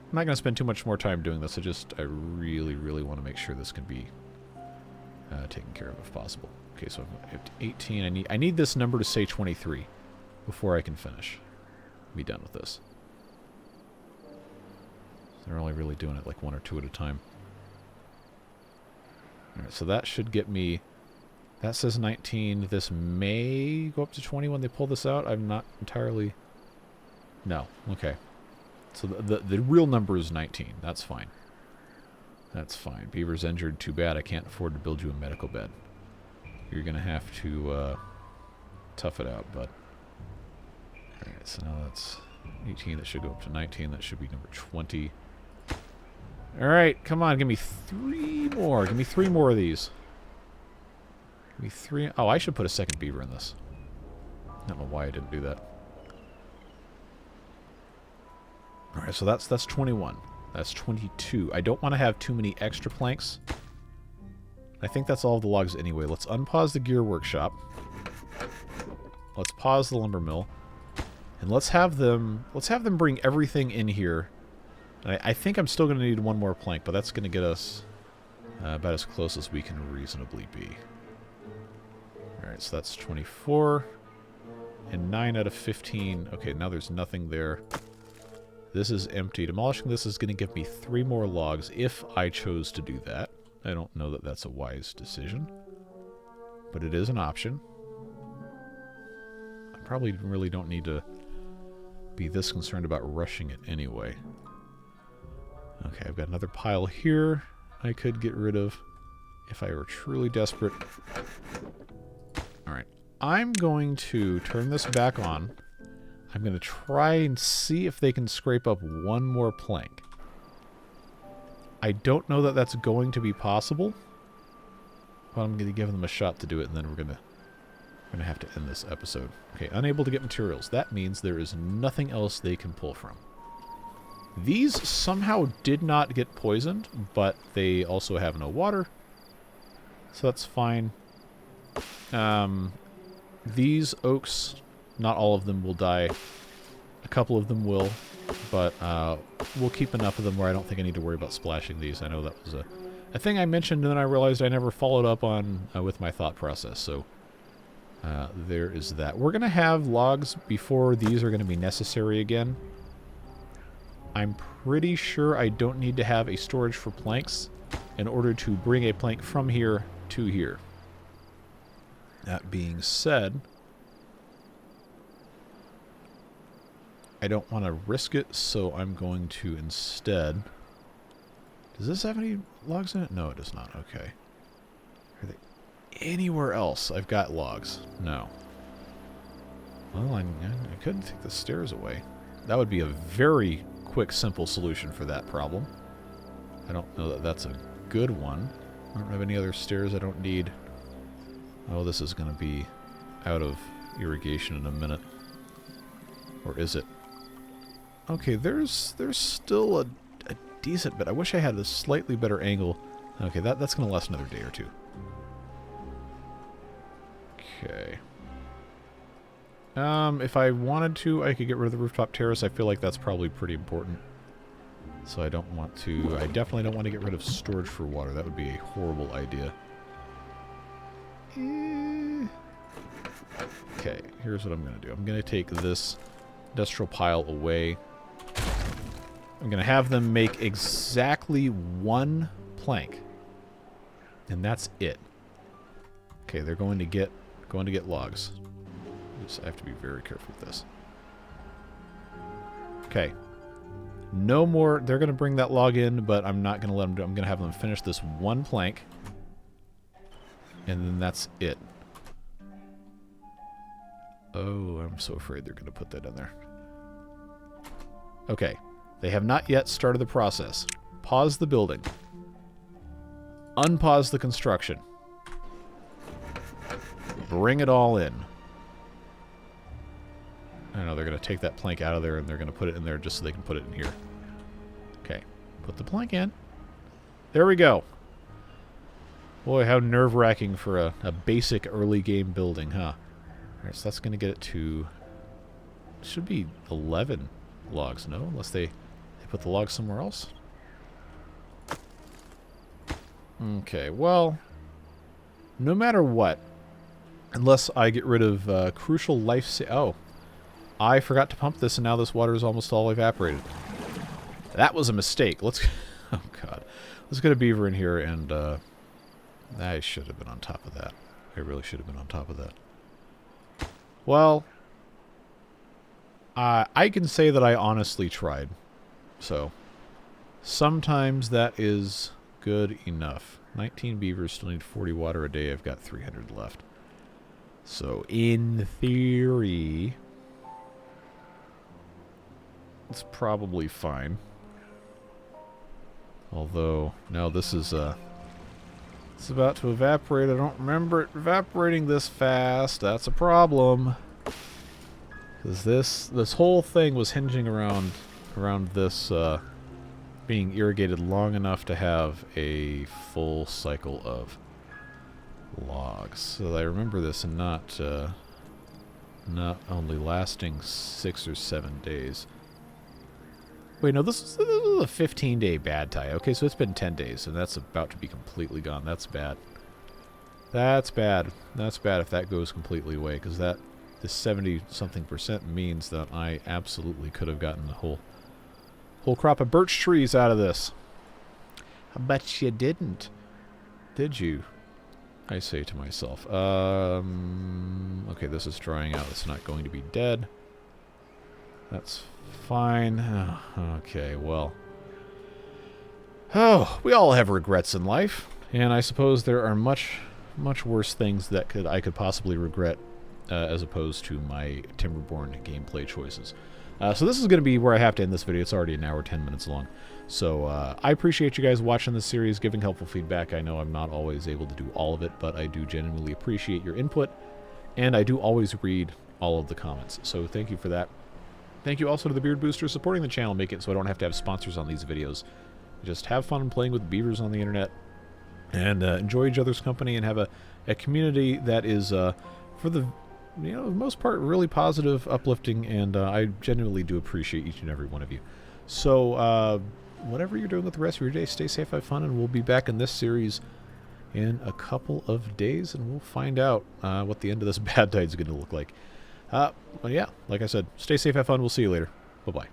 I'm not going to spend too much more time doing this. I really, really want to make sure this can be taken care of if possible. Okay, so I have 18. I need this number to say 23 before I can finish. Be done with this. They're only really doing it like 1 or 2 at a time. Alright, so that should get me... That says 19. This may go up to 20 when they pull this out. I'm not entirely... No. Okay. So the real number is 19. That's fine. That's fine. Beaver's injured. Too bad. I can't afford to build you a medical bed. You're going to have to tough it out, bud. Alright, so now that's 18. That should go up to 19. That should be number 20. Alright, come on. Give me 3 more. Give me 3 more of these. Give me 3. Oh, I should put a second beaver in this. I don't know why I didn't do that. Alright, so that's 21. That's 22. I don't want to have too many extra planks. I think that's all of the logs anyway. Let's unpause the gear workshop. Let's pause the lumber mill. And let's have them bring everything in here. I think I'm still going to need 1 more plank, but that's going to get us about as close as we can reasonably be. Alright, so that's 24. And 9 out of 15. Okay, now there's nothing there. This is empty. Demolishing this is going to give me 3 more logs if I chose to do that. I don't know that that's a wise decision, but it is an option. I probably really don't need to be this concerned about rushing it anyway. Okay, I've got another pile here I could get rid of if I were truly desperate. Alright, I'm going to turn this back on. I'm going to try and see if they can scrape up 1 more plank. I don't know that that's going to be possible, but I'm going to give them a shot to do it, and then we're going to have to end this episode. Okay, unable to get materials. That means there is nothing else they can pull from. These somehow did not get poisoned, but they also have no water, so that's fine. These oaks... Not all of them will die. A couple of them will, but we'll keep enough of them where I don't think I need to worry about splashing these. I know that was a thing I mentioned, and then I realized I never followed up on with my thought process, so there is that. We're going to have logs before these are going to be necessary again. I'm pretty sure I don't need to have a storage for planks in order to bring a plank from here to here. That being said... I don't want to risk it, so I'm going to instead... Does this have any logs in it? No, it does not. Okay. Are they anywhere else? I've got logs. No. Well, I couldn't take the stairs away. That would be a very quick, simple solution for that problem. I don't know that that's a good one. I don't have any other stairs I don't need. Oh, this is going to be out of irrigation in a minute. Or is it? Okay, there's still a decent bit. I wish I had a slightly better angle. Okay, that's going to last another day or two. Okay. If I wanted to, I could get rid of the rooftop terrace. I feel like that's probably pretty important. So I don't want to... I definitely don't want to get rid of storage for water. That would be a horrible idea. Okay, here's what I'm going to do. I'm going to take this industrial pile away. I'm going to have them make exactly one plank. And that's it. Okay, they're going to get logs. I have to be very careful with this. Okay. No more. They're going to bring that log in, but I'm not going to let them do it. I'm going to have them finish this one plank. And then that's it. Oh, I'm so afraid they're going to put that in there. Okay. They have not yet started the process. Pause the building. Unpause the construction. Bring it all in. I don't know, they're going to take that plank out of there and they're going to put it in there just so they can put it in here. Okay. Put the plank in. There we go. Boy, how nerve-wracking for a basic early game building, huh? Alright, so that's going to get it to... should be 11 logs, no? Unless they put the logs somewhere else. Okay, well... no matter what, unless I get rid of crucial life... oh. I forgot to pump this, and now this water is almost all evaporated. That was a mistake. Let's... oh, God. Let's get a beaver in here, and... I should have been on top of that. I really should have been on top of that. Well... I can say that I honestly tried. So... sometimes that is good enough. 19 beavers still need 40 water a day. I've got 300 left. So, in theory... it's probably fine. Although, no, this is, it's about to evaporate. I don't remember it evaporating this fast. That's a problem. Because this whole thing was hinging around this, being irrigated long enough to have a full cycle of logs. So I remember this and not only lasting 6 or 7 days. Wait, no, this is a 15-day bad tie. Okay, so it's been 10 days, and that's about to be completely gone. That's bad. That's bad. That's bad if that goes completely away, because the 70-something% means that I absolutely could have gotten the whole crop of birch trees out of this. But you didn't. Did you? I say to myself. Okay, this is drying out. It's not going to be dead. That's fine. Oh, okay, well. Oh, we all have regrets in life. And I suppose there are much worse things that I could possibly regret as opposed to my Timberborn gameplay choices. So this is going to be where I have to end this video. It's already an hour, 10 minutes long. So I appreciate you guys watching this series, giving helpful feedback. I know I'm not always able to do all of it, but I do genuinely appreciate your input. And I do always read all of the comments. So thank you for that. Thank you also to the Beard Boosters supporting the channel, make it so I don't have to have sponsors on these videos. Just have fun playing with beavers on the internet and enjoy each other's company and have a community that is, for the most part, really positive, uplifting, and I genuinely do appreciate each and every one of you. So, whatever you're doing with the rest of your day, stay safe, have fun, and we'll be back in this series in a couple of days, and we'll find out what the end of this bad tide is going to look like. But yeah, like I said, stay safe, have fun. We'll see you later. Bye-bye.